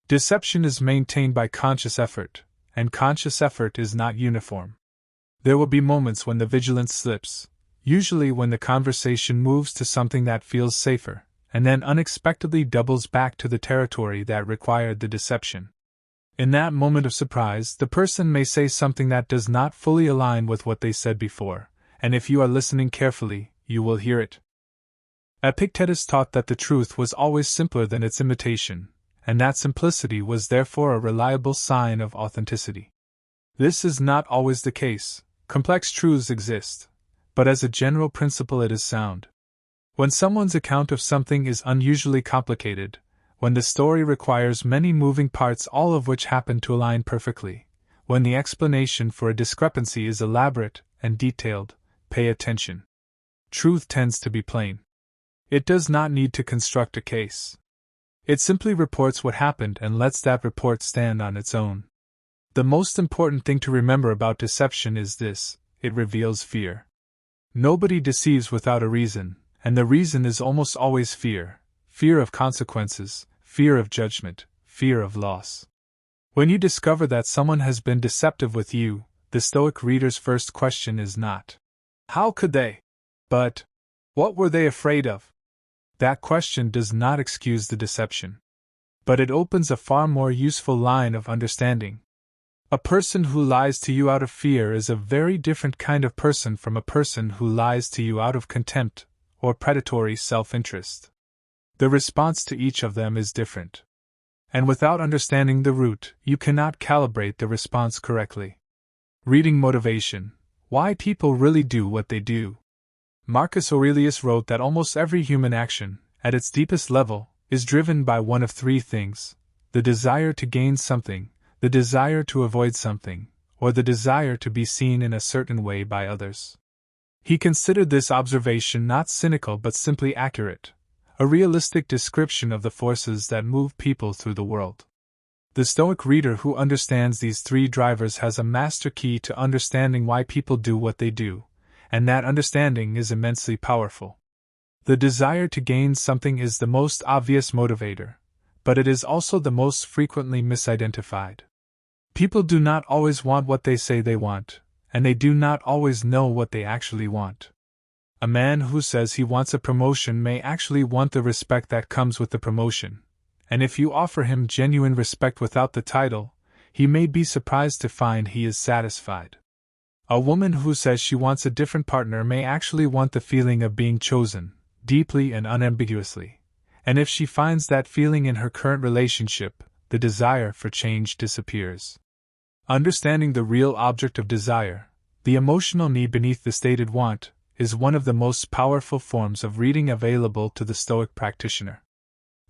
Deception is maintained by conscious effort, and conscious effort is not uniform. There will be moments when the vigilance slips, usually when the conversation moves to something that feels safer, and then unexpectedly doubles back to the territory that required the deception. In that moment of surprise, the person may say something that does not fully align with what they said before, and if you are listening carefully, you will hear it. Epictetus taught that the truth was always simpler than its imitation, and that simplicity was therefore a reliable sign of authenticity. This is not always the case. Complex truths exist, but as a general principle it is sound. When someone's account of something is unusually complicated, when the story requires many moving parts all of which happen to align perfectly, when the explanation for a discrepancy is elaborate and detailed, pay attention. Truth tends to be plain. It does not need to construct a case. It simply reports what happened and lets that report stand on its own. The most important thing to remember about deception is this: it reveals fear. Nobody deceives without a reason, and the reason is almost always fear: fear of consequences, fear of judgment, fear of loss. When you discover that someone has been deceptive with you, the Stoic reader's first question is not, "How could they?" but, "What were they afraid of?" That question does not excuse the deception, but it opens a far more useful line of understanding. A person who lies to you out of fear is a very different kind of person from a person who lies to you out of contempt or predatory self-interest. The response to each of them is different. And without understanding the root, you cannot calibrate the response correctly. Reading motivation: why people really do what they do. Marcus Aurelius wrote that almost every human action, at its deepest level, is driven by one of three things: the desire to gain something, the desire to avoid something, or the desire to be seen in a certain way by others. He considered this observation not cynical but simply accurate, a realistic description of the forces that move people through the world. The Stoic reader who understands these three drivers has a master key to understanding why people do what they do, and that understanding is immensely powerful. The desire to gain something is the most obvious motivator, but it is also the most frequently misidentified. People do not always want what they say they want, and they do not always know what they actually want. A man who says he wants a promotion may actually want the respect that comes with the promotion, and if you offer him genuine respect without the title, he may be surprised to find he is satisfied. A woman who says she wants a different partner may actually want the feeling of being chosen, deeply and unambiguously, and if she finds that feeling in her current relationship, the desire for change disappears. Understanding the real object of desire, the emotional need beneath the stated want, is one of the most powerful forms of reading available to the Stoic practitioner.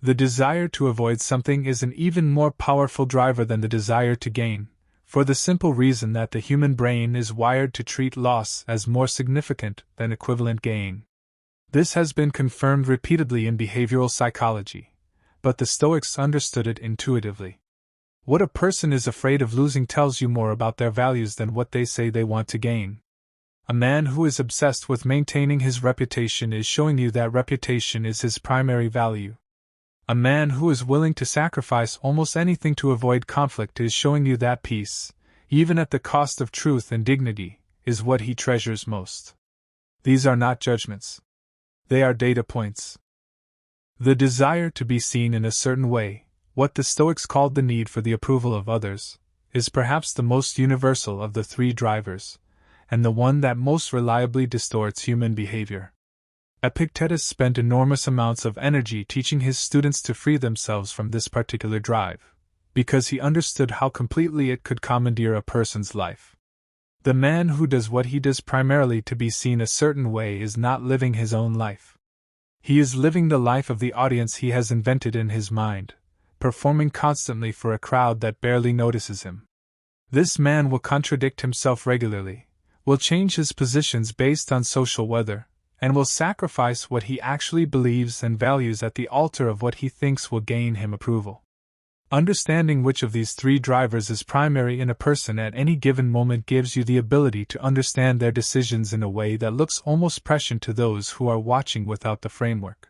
The desire to avoid something is an even more powerful driver than the desire to gain, for the simple reason that the human brain is wired to treat loss as more significant than equivalent gain. This has been confirmed repeatedly in behavioral psychology, but the Stoics understood it intuitively. What a person is afraid of losing tells you more about their values than what they say they want to gain. A man who is obsessed with maintaining his reputation is showing you that reputation is his primary value. A man who is willing to sacrifice almost anything to avoid conflict is showing you that peace, even at the cost of truth and dignity, is what he treasures most. These are not judgments. They are data points. The desire to be seen in a certain way, what the Stoics called the need for the approval of others, is perhaps the most universal of the three drivers, and the one that most reliably distorts human behavior. Epictetus spent enormous amounts of energy teaching his students to free themselves from this particular drive, because he understood how completely it could commandeer a person's life. The man who does what he does primarily to be seen a certain way is not living his own life. He is living the life of the audience he has invented in his mind, performing constantly for a crowd that barely notices him. This man will contradict himself regularly, will change his positions based on social weather, and will sacrifice what he actually believes and values at the altar of what he thinks will gain him approval. Understanding which of these three drivers is primary in a person at any given moment gives you the ability to understand their decisions in a way that looks almost prescient to those who are watching without the framework.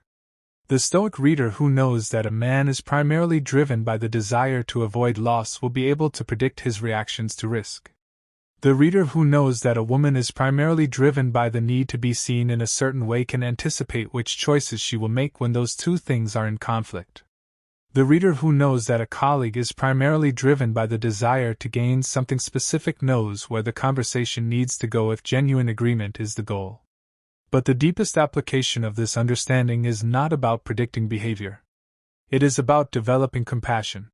The Stoic reader who knows that a man is primarily driven by the desire to avoid loss will be able to predict his reactions to risk. The reader who knows that a woman is primarily driven by the need to be seen in a certain way can anticipate which choices she will make when those two things are in conflict. The reader who knows that a colleague is primarily driven by the desire to gain something specific knows where the conversation needs to go if genuine agreement is the goal. But the deepest application of this understanding is not about predicting behavior. It is about developing compassion.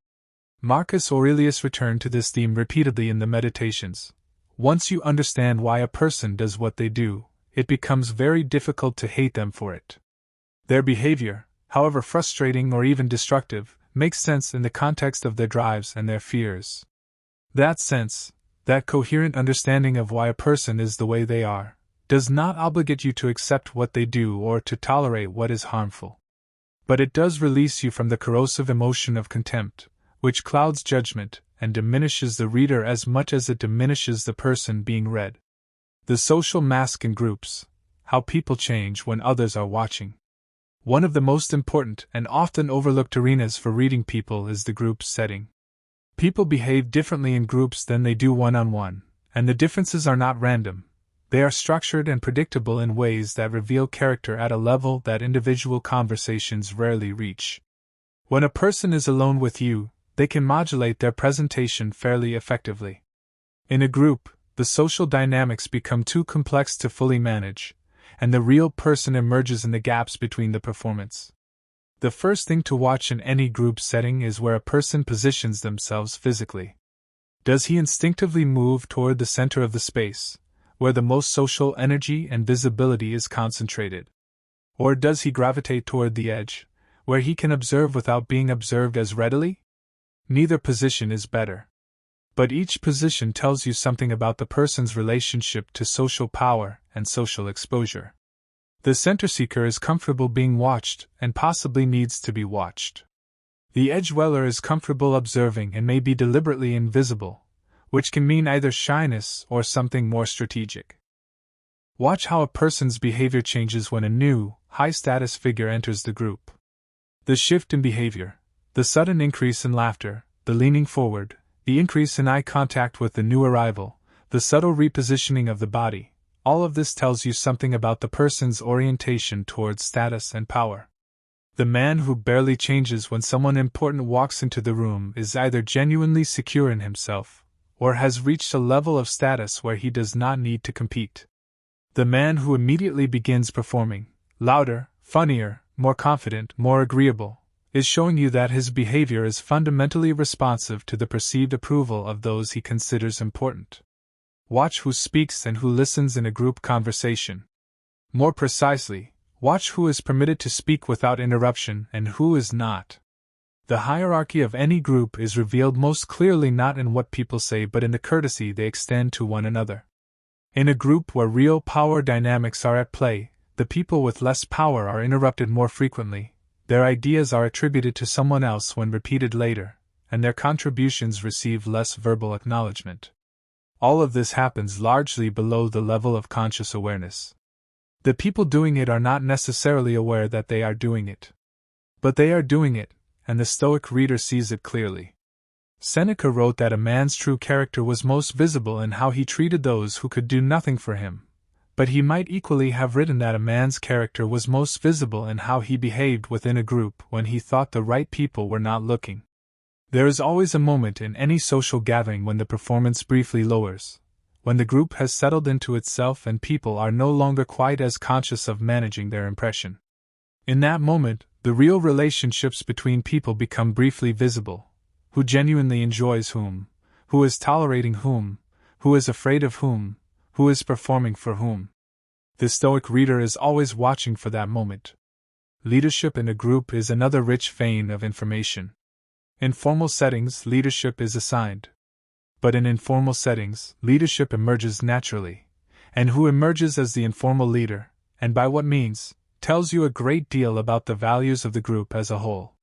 Marcus Aurelius returned to this theme repeatedly in the Meditations. Once you understand why a person does what they do, it becomes very difficult to hate them for it. Their behavior, however frustrating or even destructive, makes sense in the context of their drives and their fears. That sense, that coherent understanding of why a person is the way they are, does not obligate you to accept what they do or to tolerate what is harmful. But it does release you from the corrosive emotion of contempt, which clouds judgment and diminishes the reader as much as it diminishes the person being read. The social mask in groups, how people change when others are watching. One of the most important and often overlooked arenas for reading people is the group setting. People behave differently in groups than they do one-on-one, and the differences are not random. They are structured and predictable in ways that reveal character at a level that individual conversations rarely reach. When a person is alone with you, they can modulate their presentation fairly effectively. In a group, the social dynamics become too complex to fully manage, and the real person emerges in the gaps between the performance. The first thing to watch in any group setting is where a person positions themselves physically. Does he instinctively move toward the center of the space, where the most social energy and visibility is concentrated? Or does he gravitate toward the edge, where he can observe without being observed as readily? Neither position is better. But each position tells you something about the person's relationship to social power and social exposure. The center seeker is comfortable being watched and possibly needs to be watched. The edge dweller is comfortable observing and may be deliberately invisible, which can mean either shyness or something more strategic. Watch how a person's behavior changes when a new, high-status figure enters the group. The shift in behavior, the sudden increase in laughter, the leaning forward, the increase in eye contact with the new arrival, the subtle repositioning of the body, all of this tells you something about the person's orientation towards status and power. The man who barely changes when someone important walks into the room is either genuinely secure in himself, or has reached a level of status where he does not need to compete. The man who immediately begins performing, louder, funnier, more confident, more agreeable, is showing you that his behavior is fundamentally responsive to the perceived approval of those he considers important. Watch who speaks and who listens in a group conversation. More precisely, watch who is permitted to speak without interruption and who is not. The hierarchy of any group is revealed most clearly not in what people say but in the courtesy they extend to one another. In a group where real power dynamics are at play, the people with less power are interrupted more frequently. Their ideas are attributed to someone else when repeated later, and their contributions receive less verbal acknowledgement. All of this happens largely below the level of conscious awareness. The people doing it are not necessarily aware that they are doing it. But they are doing it, and the Stoic reader sees it clearly. Seneca wrote that a man's true character was most visible in how he treated those who could do nothing for him. But he might equally have written that a man's character was most visible in how he behaved within a group when he thought the right people were not looking. There is always a moment in any social gathering when the performance briefly lowers, when the group has settled into itself and people are no longer quite as conscious of managing their impression. In that moment, the real relationships between people become briefly visible. Who genuinely enjoys whom, who is tolerating whom, who is afraid of whom, who is performing for whom. The Stoic reader is always watching for that moment. Leadership in a group is another rich vein of information. In formal settings, leadership is assigned. But in informal settings, leadership emerges naturally, and who emerges as the informal leader, and by what means, tells you a great deal about the values of the group as a whole.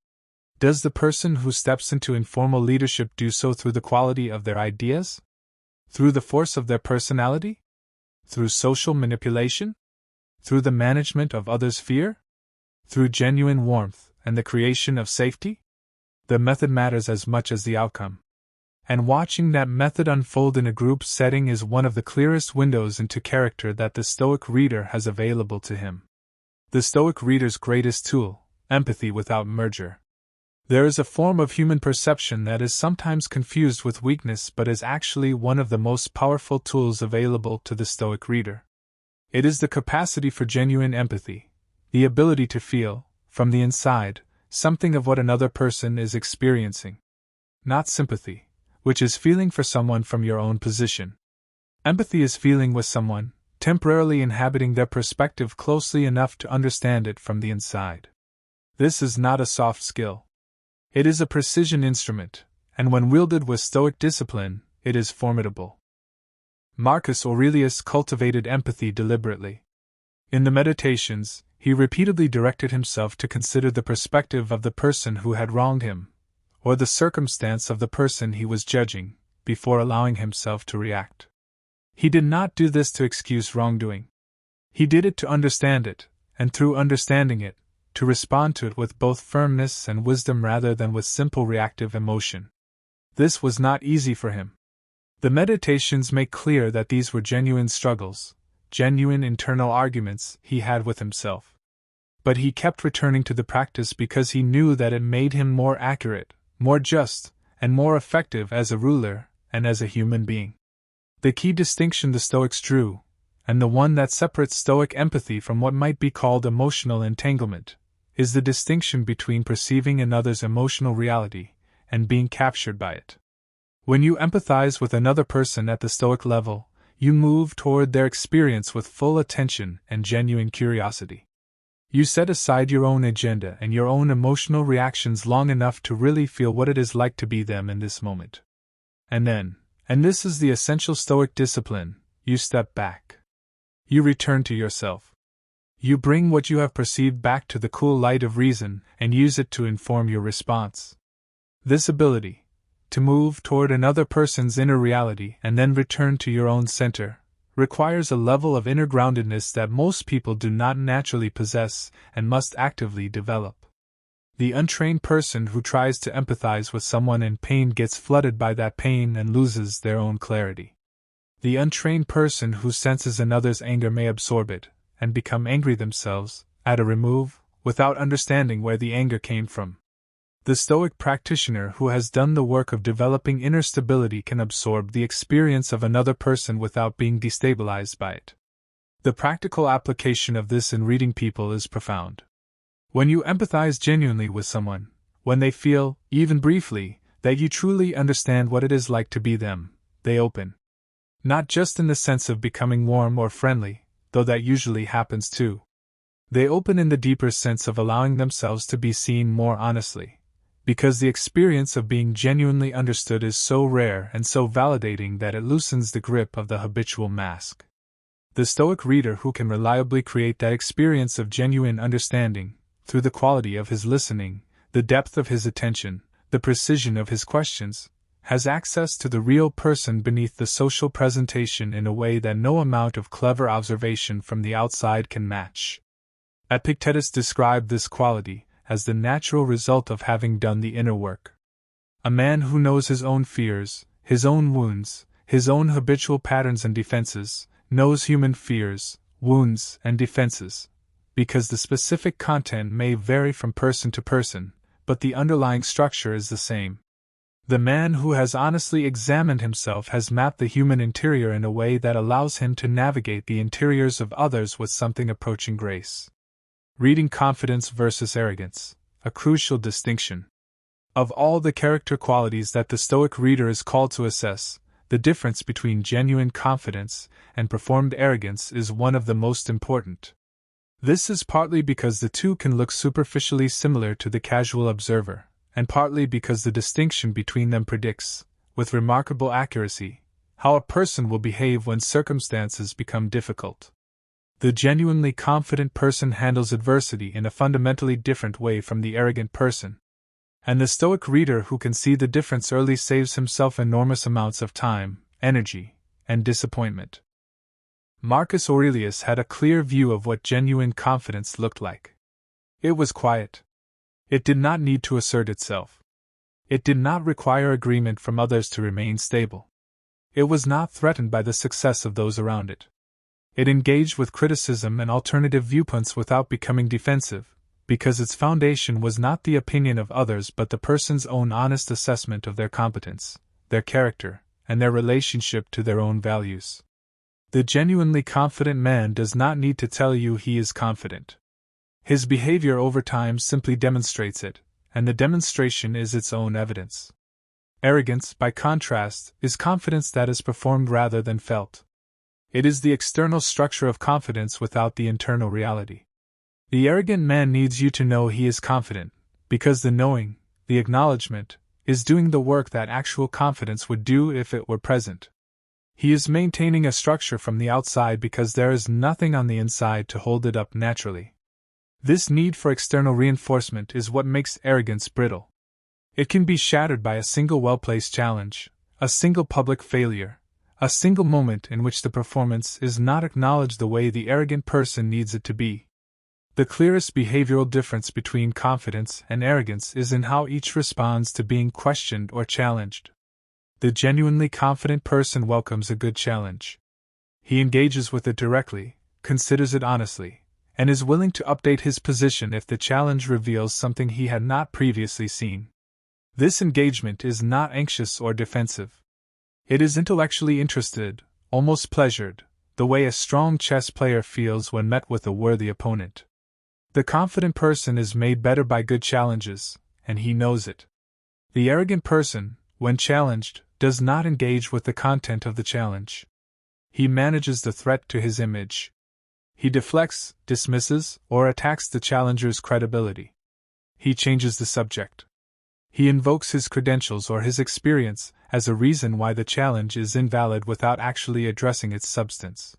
Does the person who steps into informal leadership do so through the quality of their ideas? Through the force of their personality? Through social manipulation? Through the management of others' fear? Through genuine warmth and the creation of safety? The method matters as much as the outcome. and watching that method unfold in a group setting is one of the clearest windows into character that the Stoic reader has available to him. The Stoic reader's greatest tool, empathy without merger. There is a form of human perception that is sometimes confused with weakness but is actually one of the most powerful tools available to the Stoic reader. It is the capacity for genuine empathy, the ability to feel, from the inside, something of what another person is experiencing. Not sympathy, which is feeling for someone from your own position. Empathy is feeling with someone, temporarily inhabiting their perspective closely enough to understand it from the inside. This is not a soft skill. It is a precision instrument, and when wielded with Stoic discipline, it is formidable. Marcus Aurelius cultivated empathy deliberately. In the Meditations, he repeatedly directed himself to consider the perspective of the person who had wronged him, or the circumstance of the person he was judging, before allowing himself to react. He did not do this to excuse wrongdoing. He did it to understand it, and through understanding it, to respond to it with both firmness and wisdom rather than with simple reactive emotion. This was not easy for him. The Meditations make clear that these were genuine struggles, genuine internal arguments he had with himself. But he kept returning to the practice because he knew that it made him more accurate, more just, and more effective as a ruler and as a human being. The key distinction the Stoics drew, and the one that separates Stoic empathy from what might be called emotional entanglement, is the distinction between perceiving another's emotional reality and being captured by it. When you empathize with another person at the Stoic level, you move toward their experience with full attention and genuine curiosity. You set aside your own agenda and your own emotional reactions long enough to really feel what it is like to be them in this moment. And then, and this is the essential Stoic discipline, you step back. You return to yourself. You bring what you have perceived back to the cool light of reason and use it to inform your response. This ability, to move toward another person's inner reality and then return to your own center, requires a level of inner groundedness that most people do not naturally possess and must actively develop. The untrained person who tries to empathize with someone in pain gets flooded by that pain and loses their own clarity. The untrained person who senses another's anger may absorb it and become angry themselves, at a remove, without understanding where the anger came from. The Stoic practitioner who has done the work of developing inner stability can absorb the experience of another person without being destabilized by it. The practical application of this in reading people is profound. When you empathize genuinely with someone, when they feel, even briefly, that you truly understand what it is like to be them, they open. Not just in the sense of becoming warm or friendly, though that usually happens too. They open in the deeper sense of allowing themselves to be seen more honestly, because the experience of being genuinely understood is so rare and so validating that it loosens the grip of the habitual mask. The Stoic reader who can reliably create that experience of genuine understanding, through the quality of his listening, the depth of his attention, the precision of his questions, has access to the real person beneath the social presentation in a way that no amount of clever observation from the outside can match. Epictetus described this quality as the natural result of having done the inner work. A man who knows his own fears, his own wounds, his own habitual patterns and defenses, knows human fears, wounds, and defenses, because the specific content may vary from person to person, but the underlying structure is the same. The man who has honestly examined himself has mapped the human interior in a way that allows him to navigate the interiors of others with something approaching grace. Reading confidence versus arrogance, a crucial distinction. Of all the character qualities that the Stoic reader is called to assess, the difference between genuine confidence and performed arrogance is one of the most important. This is partly because the two can look superficially similar to the casual observer, and partly because the distinction between them predicts, with remarkable accuracy, how a person will behave when circumstances become difficult. The genuinely confident person handles adversity in a fundamentally different way from the arrogant person. And the Stoic reader who can see the difference early saves himself enormous amounts of time, energy, and disappointment. Marcus Aurelius had a clear view of what genuine confidence looked like. It was quiet. It did not need to assert itself. It did not require agreement from others to remain stable. It was not threatened by the success of those around it. It engaged with criticism and alternative viewpoints without becoming defensive, because its foundation was not the opinion of others but the person's own honest assessment of their competence, their character, and their relationship to their own values. The genuinely confident man does not need to tell you he is confident. His behavior over time simply demonstrates it, and the demonstration is its own evidence. Arrogance, by contrast, is confidence that is performed rather than felt. It is the external structure of confidence without the internal reality. The arrogant man needs you to know he is confident, because the knowing, the acknowledgement, is doing the work that actual confidence would do if it were present. He is maintaining a structure from the outside because there is nothing on the inside to hold it up naturally. This need for external reinforcement is what makes arrogance brittle. It can be shattered by a single well-placed challenge, a single public failure, a single moment in which the performance is not acknowledged the way the arrogant person needs it to be. The clearest behavioral difference between confidence and arrogance is in how each responds to being questioned or challenged. The genuinely confident person welcomes a good challenge. He engages with it directly, considers it honestly, and is willing to update his position if the challenge reveals something he had not previously seen. This engagement is not anxious or defensive. It is intellectually interested, almost pleasured, the way a strong chess player feels when met with a worthy opponent. The confident person is made better by good challenges, and he knows it. The arrogant person, when challenged, does not engage with the content of the challenge. He manages the threat to his image. He deflects, dismisses, or attacks the challenger's credibility. He changes the subject. He invokes his credentials or his experience as a reason why the challenge is invalid without actually addressing its substance.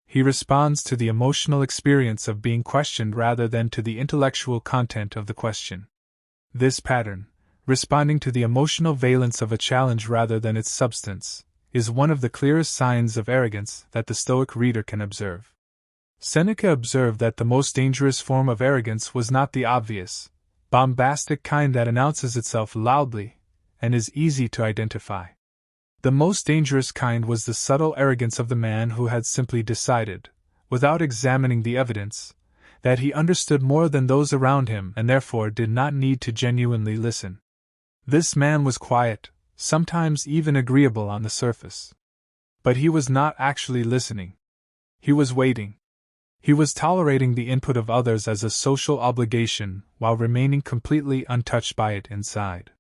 He responds to the emotional experience of being questioned rather than to the intellectual content of the question. This pattern, responding to the emotional valence of a challenge rather than its substance, is one of the clearest signs of arrogance that the Stoic reader can observe. Seneca observed that the most dangerous form of arrogance was not the obvious, bombastic kind that announces itself loudly and is easy to identify. The most dangerous kind was the subtle arrogance of the man who had simply decided, without examining the evidence, that he understood more than those around him and therefore did not need to genuinely listen. This man was quiet, sometimes even agreeable on the surface. But he was not actually listening. He was waiting. He was tolerating the input of others as a social obligation while remaining completely untouched by it inside.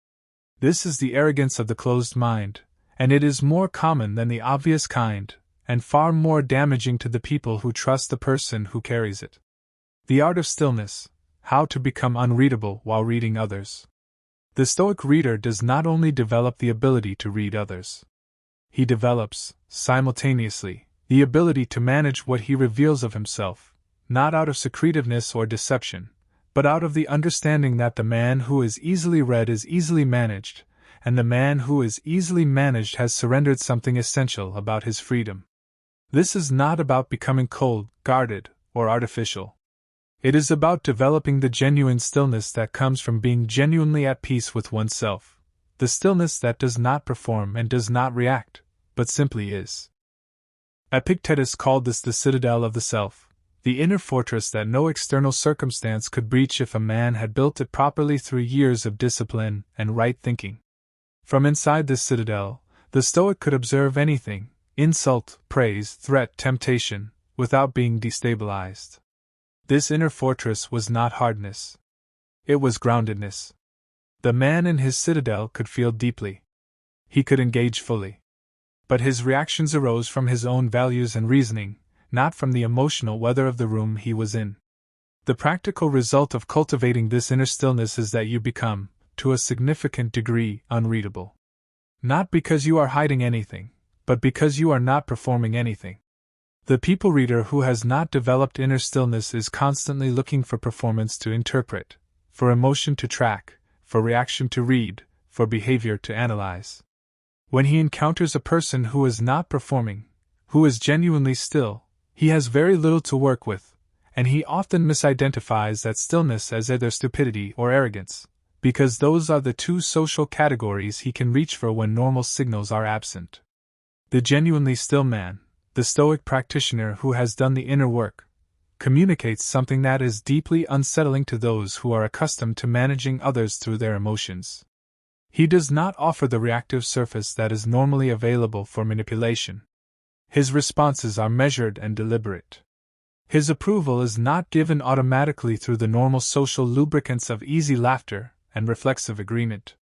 This is the arrogance of the closed mind, and it is more common than the obvious kind, and far more damaging to the people who trust the person who carries it. The art of stillness, how to become unreadable while reading others. The Stoic reader does not only develop the ability to read others. He develops, simultaneously, the ability to manage what he reveals of himself, not out of secretiveness or deception, but out of the understanding that the man who is easily read is easily managed, and the man who is easily managed has surrendered something essential about his freedom. This is not about becoming cold, guarded, or artificial. It is about developing the genuine stillness that comes from being genuinely at peace with oneself, the stillness that does not perform and does not react, but simply is. Epictetus called this the citadel of the self, the inner fortress that no external circumstance could breach if a man had built it properly through years of discipline and right thinking. From inside this citadel, the Stoic could observe anything, insult, praise, threat, temptation, without being destabilized. This inner fortress was not hardness. It was groundedness. The man in his citadel could feel deeply. He could engage fully. But his reactions arose from his own values and reasoning, not from the emotional weather of the room he was in. The practical result of cultivating this inner stillness is that you become, to a significant degree, unreadable. Not because you are hiding anything, but because you are not performing anything. The people reader who has not developed inner stillness is constantly looking for performance to interpret, for emotion to track, for reaction to read, for behavior to analyze. When he encounters a person who is not performing, who is genuinely still, he has very little to work with, and he often misidentifies that stillness as either stupidity or arrogance, because those are the two social categories he can reach for when normal signals are absent. The genuinely still man, the Stoic practitioner who has done the inner work, communicates something that is deeply unsettling to those who are accustomed to managing others through their emotions. He does not offer the reactive surface that is normally available for manipulation. His responses are measured and deliberate. His approval is not given automatically through the normal social lubricants of easy laughter and reflexive agreement.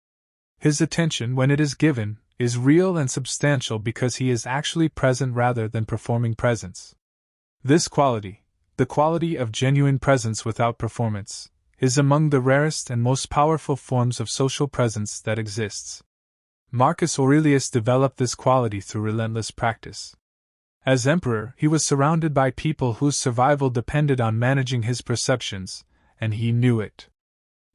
His attention, when it is given, is real and substantial because he is actually present rather than performing presence. This quality, the quality of genuine presence without performance, is among the rarest and most powerful forms of social presence that exists. Marcus Aurelius developed this quality through relentless practice. As emperor, he was surrounded by people whose survival depended on managing his perceptions, and he knew it.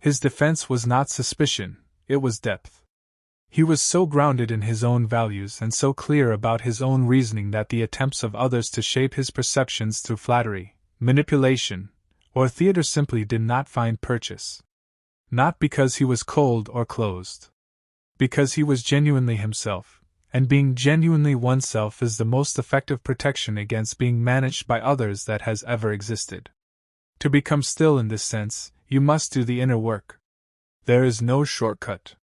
His defense was not suspicion, it was depth. He was so grounded in his own values and so clear about his own reasoning that the attempts of others to shape his perceptions through flattery, manipulation, or theater simply did not find purchase. Not because he was cold or closed. Because he was genuinely himself, and being genuinely oneself is the most effective protection against being managed by others that has ever existed. To become still in this sense, you must do the inner work. There is no shortcut.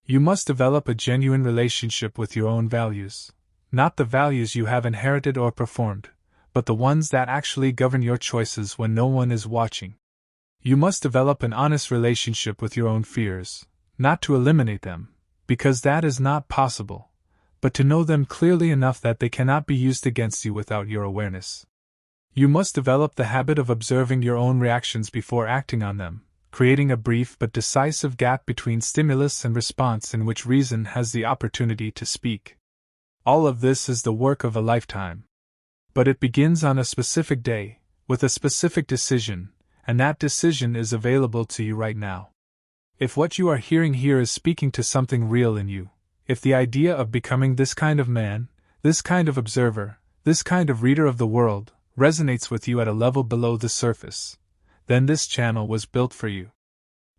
You must develop a genuine relationship with your own values, not the values you have inherited or performed, but the ones that actually govern your choices when no one is watching. You must develop an honest relationship with your own fears, not to eliminate them, because that is not possible, but to know them clearly enough that they cannot be used against you without your awareness. You must develop the habit of observing your own reactions before acting on them, creating a brief but decisive gap between stimulus and response in which reason has the opportunity to speak. All of this is the work of a lifetime. But it begins on a specific day, with a specific decision, and that decision is available to you right now. If what you are hearing here is speaking to something real in you, if the idea of becoming this kind of man, this kind of observer, this kind of reader of the world, resonates with you at a level below the surface, then this channel was built for you.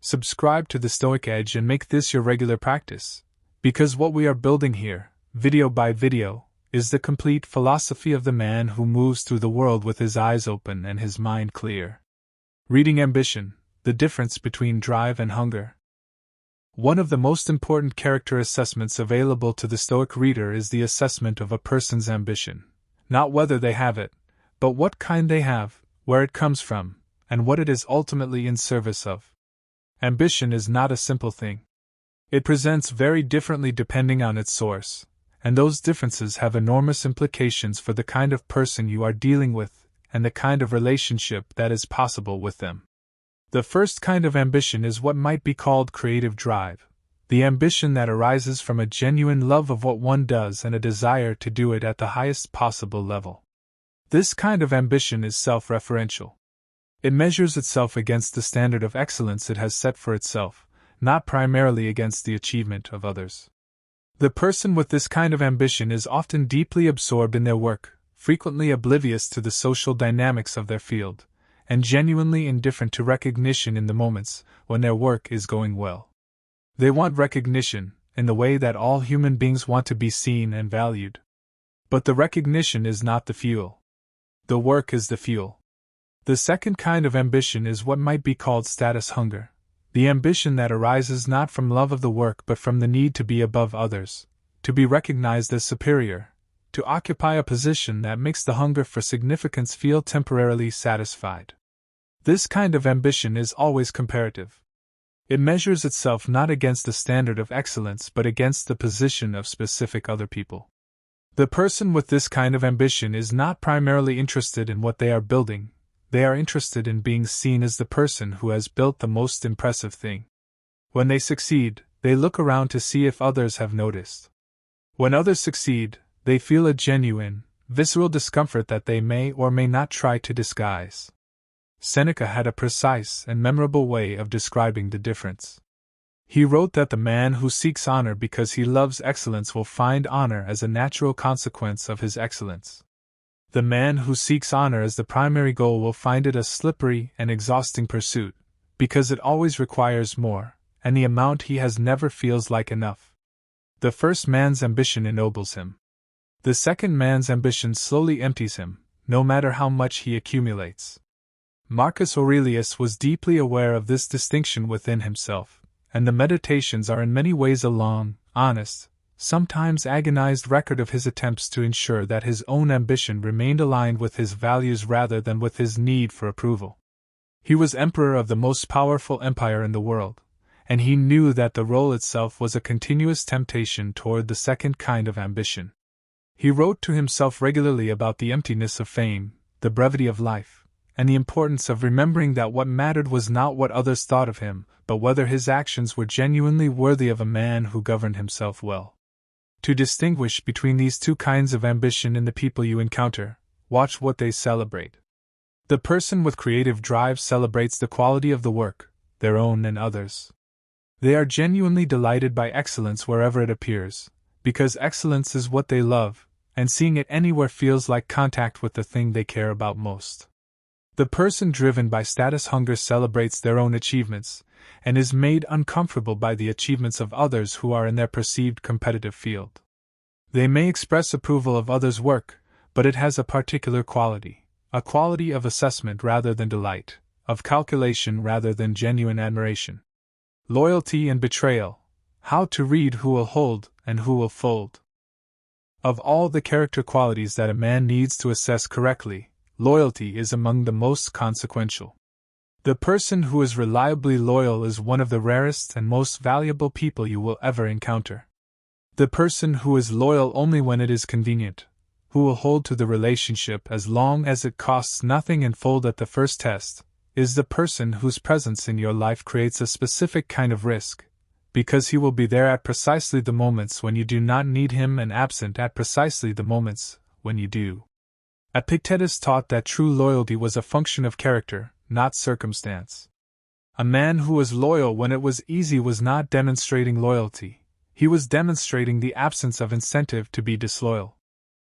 Subscribe to the Stoic Edge and make this your regular practice, because what we are building here, video by video, is the complete philosophy of the man who moves through the world with his eyes open and his mind clear. Reading ambition, the difference between drive and hunger. One of the most important character assessments available to the Stoic reader is the assessment of a person's ambition. Not whether they have it, but what kind they have, where it comes from, and what it is ultimately in service of. Ambition is not a simple thing. It presents very differently depending on its source, and those differences have enormous implications for the kind of person you are dealing with and the kind of relationship that is possible with them. The first kind of ambition is what might be called creative drive, the ambition that arises from a genuine love of what one does and a desire to do it at the highest possible level. This kind of ambition is self-referential. It measures itself against the standard of excellence it has set for itself, not primarily against the achievement of others. The person with this kind of ambition is often deeply absorbed in their work, frequently oblivious to the social dynamics of their field, and genuinely indifferent to recognition in the moments when their work is going well. They want recognition, in the way that all human beings want to be seen and valued. But the recognition is not the fuel. The work is the fuel. The second kind of ambition is what might be called status hunger, the ambition that arises not from love of the work but from the need to be above others, to be recognized as superior, to occupy a position that makes the hunger for significance feel temporarily satisfied. This kind of ambition is always comparative. It measures itself not against the standard of excellence but against the position of specific other people. The person with this kind of ambition is not primarily interested in what they are building, they are interested in being seen as the person who has built the most impressive thing. When they succeed, they look around to see if others have noticed. When others succeed, they feel a genuine, visceral discomfort that they may or may not try to disguise. Seneca had a precise and memorable way of describing the difference. He wrote that the man who seeks honor because he loves excellence will find honor as a natural consequence of his excellence. The man who seeks honor as the primary goal will find it a slippery and exhausting pursuit, because it always requires more, and the amount he has never feels like enough. The first man's ambition ennobles him. The second man's ambition slowly empties him, no matter how much he accumulates. Marcus Aurelius was deeply aware of this distinction within himself, and the Meditations are in many ways a long, honest, sometimes agonized record of his attempts to ensure that his own ambition remained aligned with his values rather than with his need for approval. He was emperor of the most powerful empire in the world, and he knew that the role itself was a continuous temptation toward the second kind of ambition. He wrote to himself regularly about the emptiness of fame, the brevity of life, and the importance of remembering that what mattered was not what others thought of him, but whether his actions were genuinely worthy of a man who governed himself well. To distinguish between these two kinds of ambition in the people you encounter, watch what they celebrate. The person with creative drive celebrates the quality of the work, their own and others. They are genuinely delighted by excellence wherever it appears, because excellence is what they love, and seeing it anywhere feels like contact with the thing they care about most. The person driven by status hunger celebrates their own achievements, and is made uncomfortable by the achievements of others who are in their perceived competitive field. They may express approval of others' work, but it has a particular quality, a quality of assessment rather than delight, of calculation rather than genuine admiration. Loyalty and betrayal. How to read who will hold and who will fold. Of all the character qualities that a man needs to assess correctly, loyalty is among the most consequential. The person who is reliably loyal is one of the rarest and most valuable people you will ever encounter. The person who is loyal only when it is convenient, who will hold to the relationship as long as it costs nothing and fold at the first test, is the person whose presence in your life creates a specific kind of risk, because he will be there at precisely the moments when you do not need him and absent at precisely the moments when you do. Epictetus taught that true loyalty was a function of character, not circumstance. A man who was loyal when it was easy was not demonstrating loyalty, he was demonstrating the absence of incentive to be disloyal.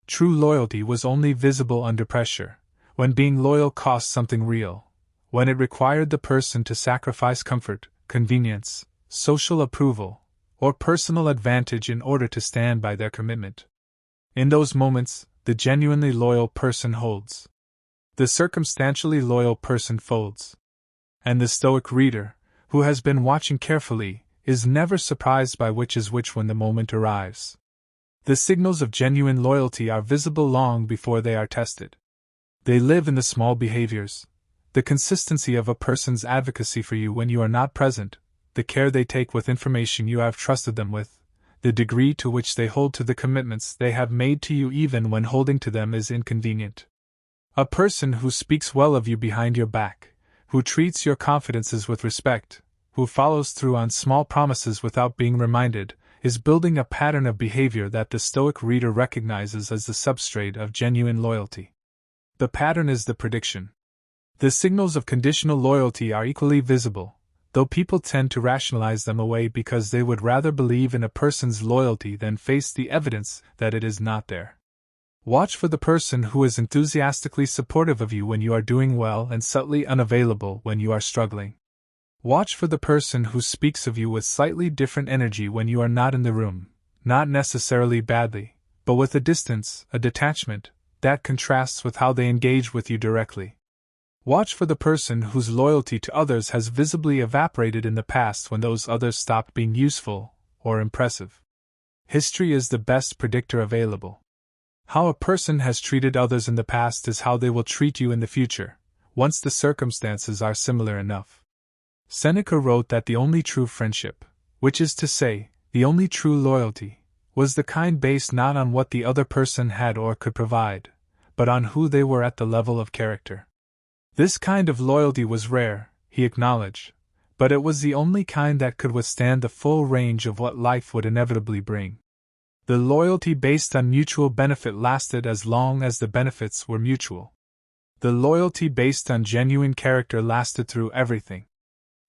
True loyalty was only visible under pressure, when being loyal cost something real, when it required the person to sacrifice comfort, convenience, social approval, or personal advantage in order to stand by their commitment. In those moments, the genuinely loyal person holds. The circumstantially loyal person folds. And the Stoic reader, who has been watching carefully, is never surprised by which is which when the moment arrives. The signals of genuine loyalty are visible long before they are tested. They live in the small behaviors, the consistency of a person's advocacy for you when you are not present, the care they take with information you have trusted them with, the degree to which they hold to the commitments they have made to you even when holding to them is inconvenient. A person who speaks well of you behind your back, who treats your confidences with respect, who follows through on small promises without being reminded, is building a pattern of behavior that the Stoic reader recognizes as the substrate of genuine loyalty. The pattern is the prediction. The signals of conditional loyalty are equally visible, though people tend to rationalize them away because they would rather believe in a person's loyalty than face the evidence that it is not there. Watch for the person who is enthusiastically supportive of you when you are doing well and subtly unavailable when you are struggling. Watch for the person who speaks of you with slightly different energy when you are not in the room, not necessarily badly, but with a distance, a detachment, that contrasts with how they engage with you directly. Watch for the person whose loyalty to others has visibly evaporated in the past when those others stopped being useful or impressive. History is the best predictor available. How a person has treated others in the past is how they will treat you in the future, once the circumstances are similar enough. Seneca wrote that the only true friendship, which is to say, the only true loyalty, was the kind based not on what the other person had or could provide, but on who they were at the level of character. This kind of loyalty was rare, he acknowledged, but it was the only kind that could withstand the full range of what life would inevitably bring. The loyalty based on mutual benefit lasted as long as the benefits were mutual. The loyalty based on genuine character lasted through everything.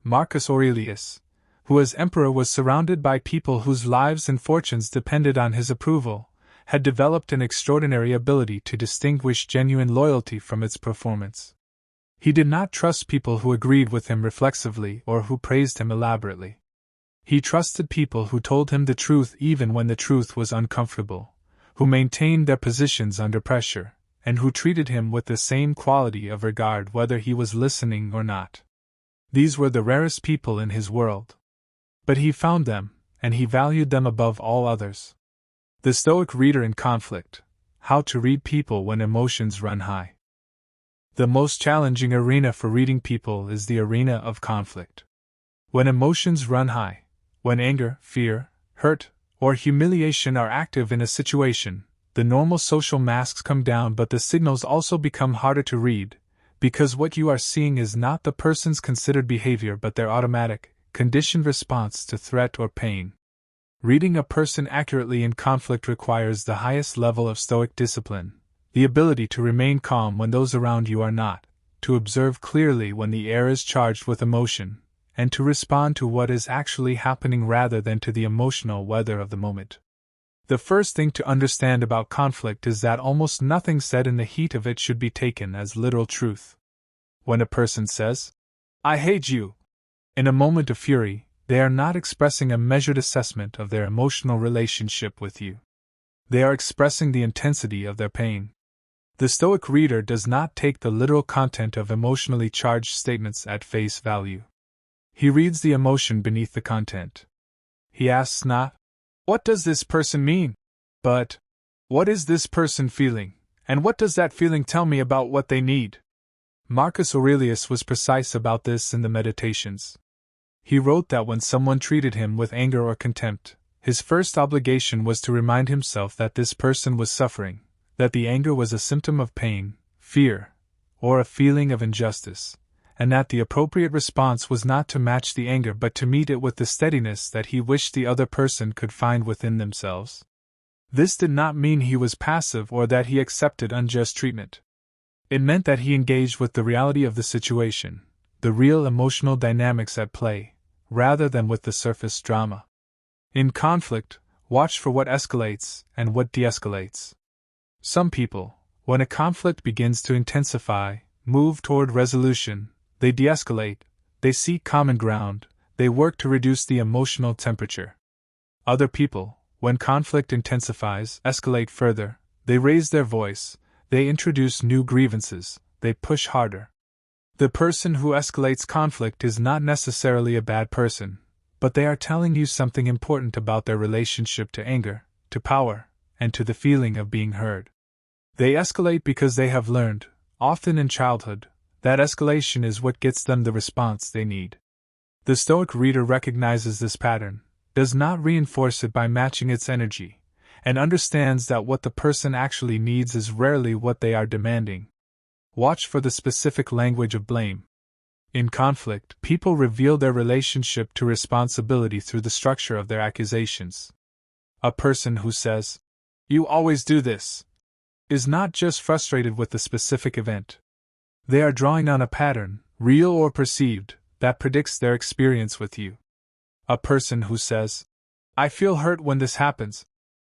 Marcus Aurelius, who as emperor was surrounded by people whose lives and fortunes depended on his approval, had developed an extraordinary ability to distinguish genuine loyalty from its performance. He did not trust people who agreed with him reflexively or who praised him elaborately. He trusted people who told him the truth even when the truth was uncomfortable, who maintained their positions under pressure, and who treated him with the same quality of regard whether he was listening or not. These were the rarest people in his world. But he found them, and he valued them above all others. The Stoic reader in conflict: how to read people when emotions run high. The most challenging arena for reading people is the arena of conflict. When emotions run high, when anger, fear, hurt, or humiliation are active in a situation, the normal social masks come down, but the signals also become harder to read, because what you are seeing is not the person's considered behavior but their automatic, conditioned response to threat or pain. Reading a person accurately in conflict requires the highest level of Stoic discipline, the ability to remain calm when those around you are not, to observe clearly when the air is charged with emotion, and to respond to what is actually happening rather than to the emotional weather of the moment. The first thing to understand about conflict is that almost nothing said in the heat of it should be taken as literal truth. When a person says, "I hate you," in a moment of fury, they are not expressing a measured assessment of their emotional relationship with you. They are expressing the intensity of their pain. The Stoic reader does not take the literal content of emotionally charged statements at face value. He reads the emotion beneath the content. He asks not, "What does this person mean?" but, "What is this person feeling, and what does that feeling tell me about what they need?" Marcus Aurelius was precise about this in the Meditations. He wrote that when someone treated him with anger or contempt, his first obligation was to remind himself that this person was suffering, that the anger was a symptom of pain, fear, or a feeling of injustice, and that the appropriate response was not to match the anger but to meet it with the steadiness that he wished the other person could find within themselves. This did not mean he was passive or that he accepted unjust treatment. It meant that he engaged with the reality of the situation, the real emotional dynamics at play, rather than with the surface drama. In conflict, watch for what escalates and what de-escalates. Some people, when a conflict begins to intensify, move toward resolution, they de-escalate, they seek common ground, they work to reduce the emotional temperature. Other people, when conflict intensifies, escalate further, they raise their voice, they introduce new grievances, they push harder. The person who escalates conflict is not necessarily a bad person, but they are telling you something important about their relationship to anger, to power, and to the feeling of being heard. They escalate because they have learned, often in childhood, that escalation is what gets them the response they need. The Stoic reader recognizes this pattern, does not reinforce it by matching its energy, and understands that what the person actually needs is rarely what they are demanding. Watch for the specific language of blame. In conflict, people reveal their relationship to responsibility through the structure of their accusations. A person who says, "You always do this," is not just frustrated with the specific event. They are drawing on a pattern, real or perceived, that predicts their experience with you. A person who says, "I feel hurt when this happens,"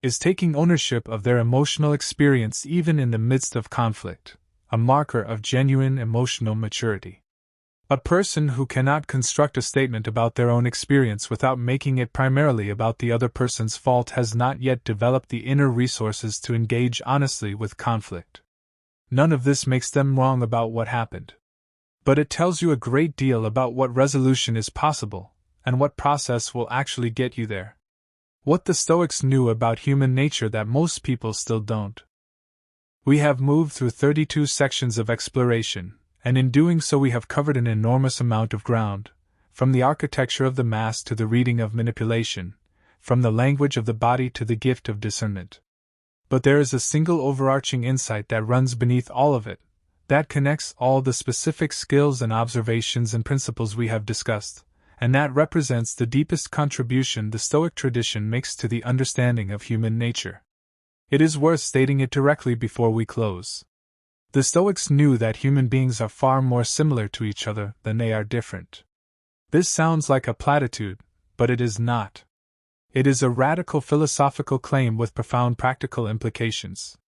is taking ownership of their emotional experience even in the midst of conflict, a marker of genuine emotional maturity. A person who cannot construct a statement about their own experience without making it primarily about the other person's fault has not yet developed the inner resources to engage honestly with conflict. None of this makes them wrong about what happened. But it tells you a great deal about what resolution is possible, and what process will actually get you there. What the Stoics knew about human nature that most people still don't. We have moved through 32 sections of exploration, and in doing so we have covered an enormous amount of ground, from the architecture of the mass to the reading of manipulation, from the language of the body to the gift of discernment. But there is a single overarching insight that runs beneath all of it, that connects all the specific skills and observations and principles we have discussed, and that represents the deepest contribution the Stoic tradition makes to the understanding of human nature. It is worth stating it directly before we close. The Stoics knew that human beings are far more similar to each other than they are different. This sounds like a platitude, but it is not. It is a radical philosophical claim with profound practical implications.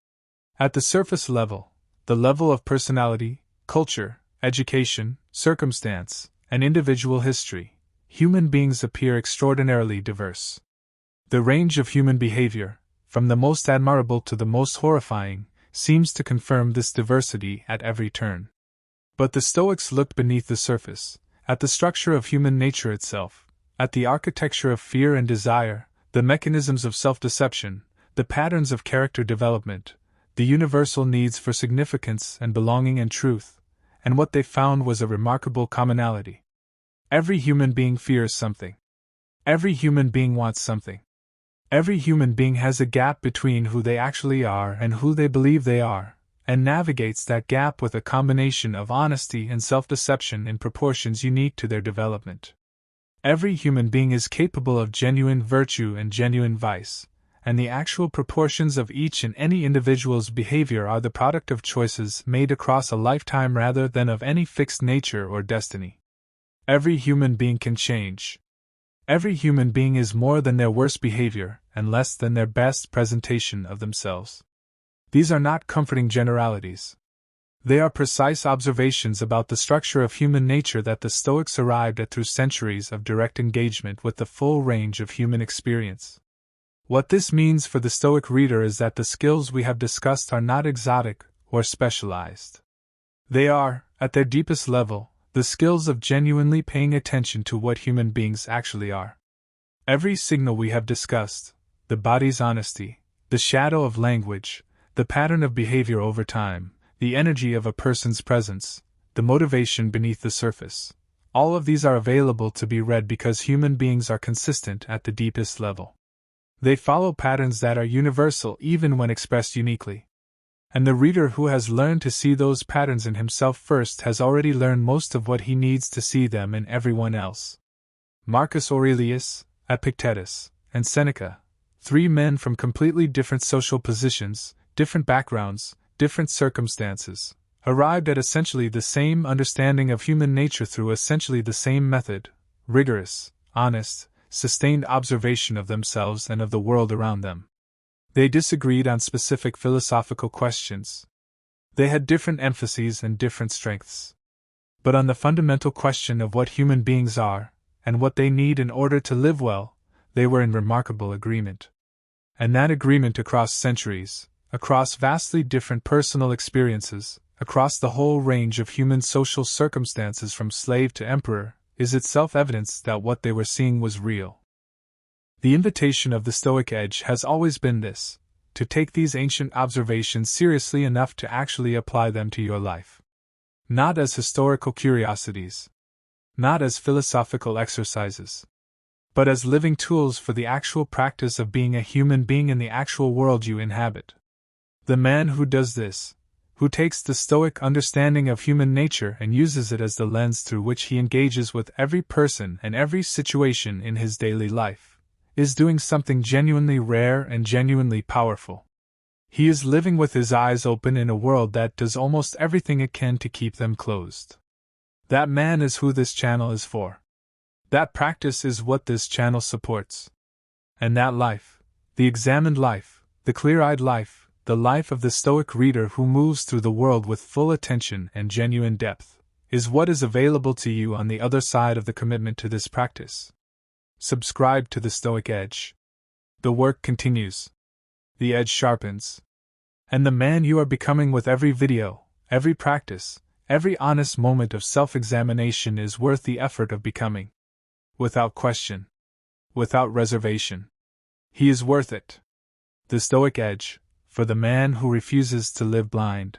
At the surface level, the level of personality, culture, education, circumstance, and individual history, human beings appear extraordinarily diverse. The range of human behavior, from the most admirable to the most horrifying, seems to confirm this diversity at every turn. But the Stoics looked beneath the surface, at the structure of human nature itself, at the architecture of fear and desire, the mechanisms of self-deception, the patterns of character development, the universal needs for significance and belonging and truth, and what they found was a remarkable commonality. Every human being fears something. Every human being wants something. Every human being has a gap between who they actually are and who they believe they are, and navigates that gap with a combination of honesty and self-deception in proportions unique to their development. Every human being is capable of genuine virtue and genuine vice, and the actual proportions of each and any individual's behavior are the product of choices made across a lifetime rather than of any fixed nature or destiny. Every human being can change. Every human being is more than their worst behavior and less than their best presentation of themselves. These are not comforting generalities. They are precise observations about the structure of human nature that the Stoics arrived at through centuries of direct engagement with the full range of human experience. What this means for the Stoic reader is that the skills we have discussed are not exotic or specialized. They are, at their deepest level, the skills of genuinely paying attention to what human beings actually are. Every signal we have discussed, the body's honesty, the shadow of language, the pattern of behavior over time, the energy of a person's presence, the motivation beneath the surface, all of these are available to be read because human beings are consistent at the deepest level. They follow patterns that are universal even when expressed uniquely. And the reader who has learned to see those patterns in himself first has already learned most of what he needs to see them in everyone else. Marcus Aurelius, Epictetus, and Seneca, three men from completely different social positions, different backgrounds, different circumstances, arrived at essentially the same understanding of human nature through essentially the same method: rigorous, honest, sustained observation of themselves and of the world around them. They disagreed on specific philosophical questions. They had different emphases and different strengths. But on the fundamental question of what human beings are, and what they need in order to live well, they were in remarkable agreement. And that agreement across centuries, across vastly different personal experiences, across the whole range of human social circumstances from slave to emperor, is itself evidence that what they were seeing was real. The invitation of the Stoic edge has always been this: to take these ancient observations seriously enough to actually apply them to your life. Not as historical curiosities, not as philosophical exercises, but as living tools for the actual practice of being a human being in the actual world you inhabit. The man who does this, who takes the Stoic understanding of human nature and uses it as the lens through which he engages with every person and every situation in his daily life, is doing something genuinely rare and genuinely powerful. He is living with his eyes open in a world that does almost everything it can to keep them closed. That man is who this channel is for. That practice is what this channel supports. And that life, the examined life, the clear-eyed life, the life of the Stoic reader who moves through the world with full attention and genuine depth, is what is available to you on the other side of the commitment to this practice. Subscribe to the Stoic Edge. The work continues. The edge sharpens. And the man you are becoming with every video, every practice, every honest moment of self-examination is worth the effort of becoming. Without question. Without reservation. He is worth it. The Stoic Edge, for the man who refuses to live blind.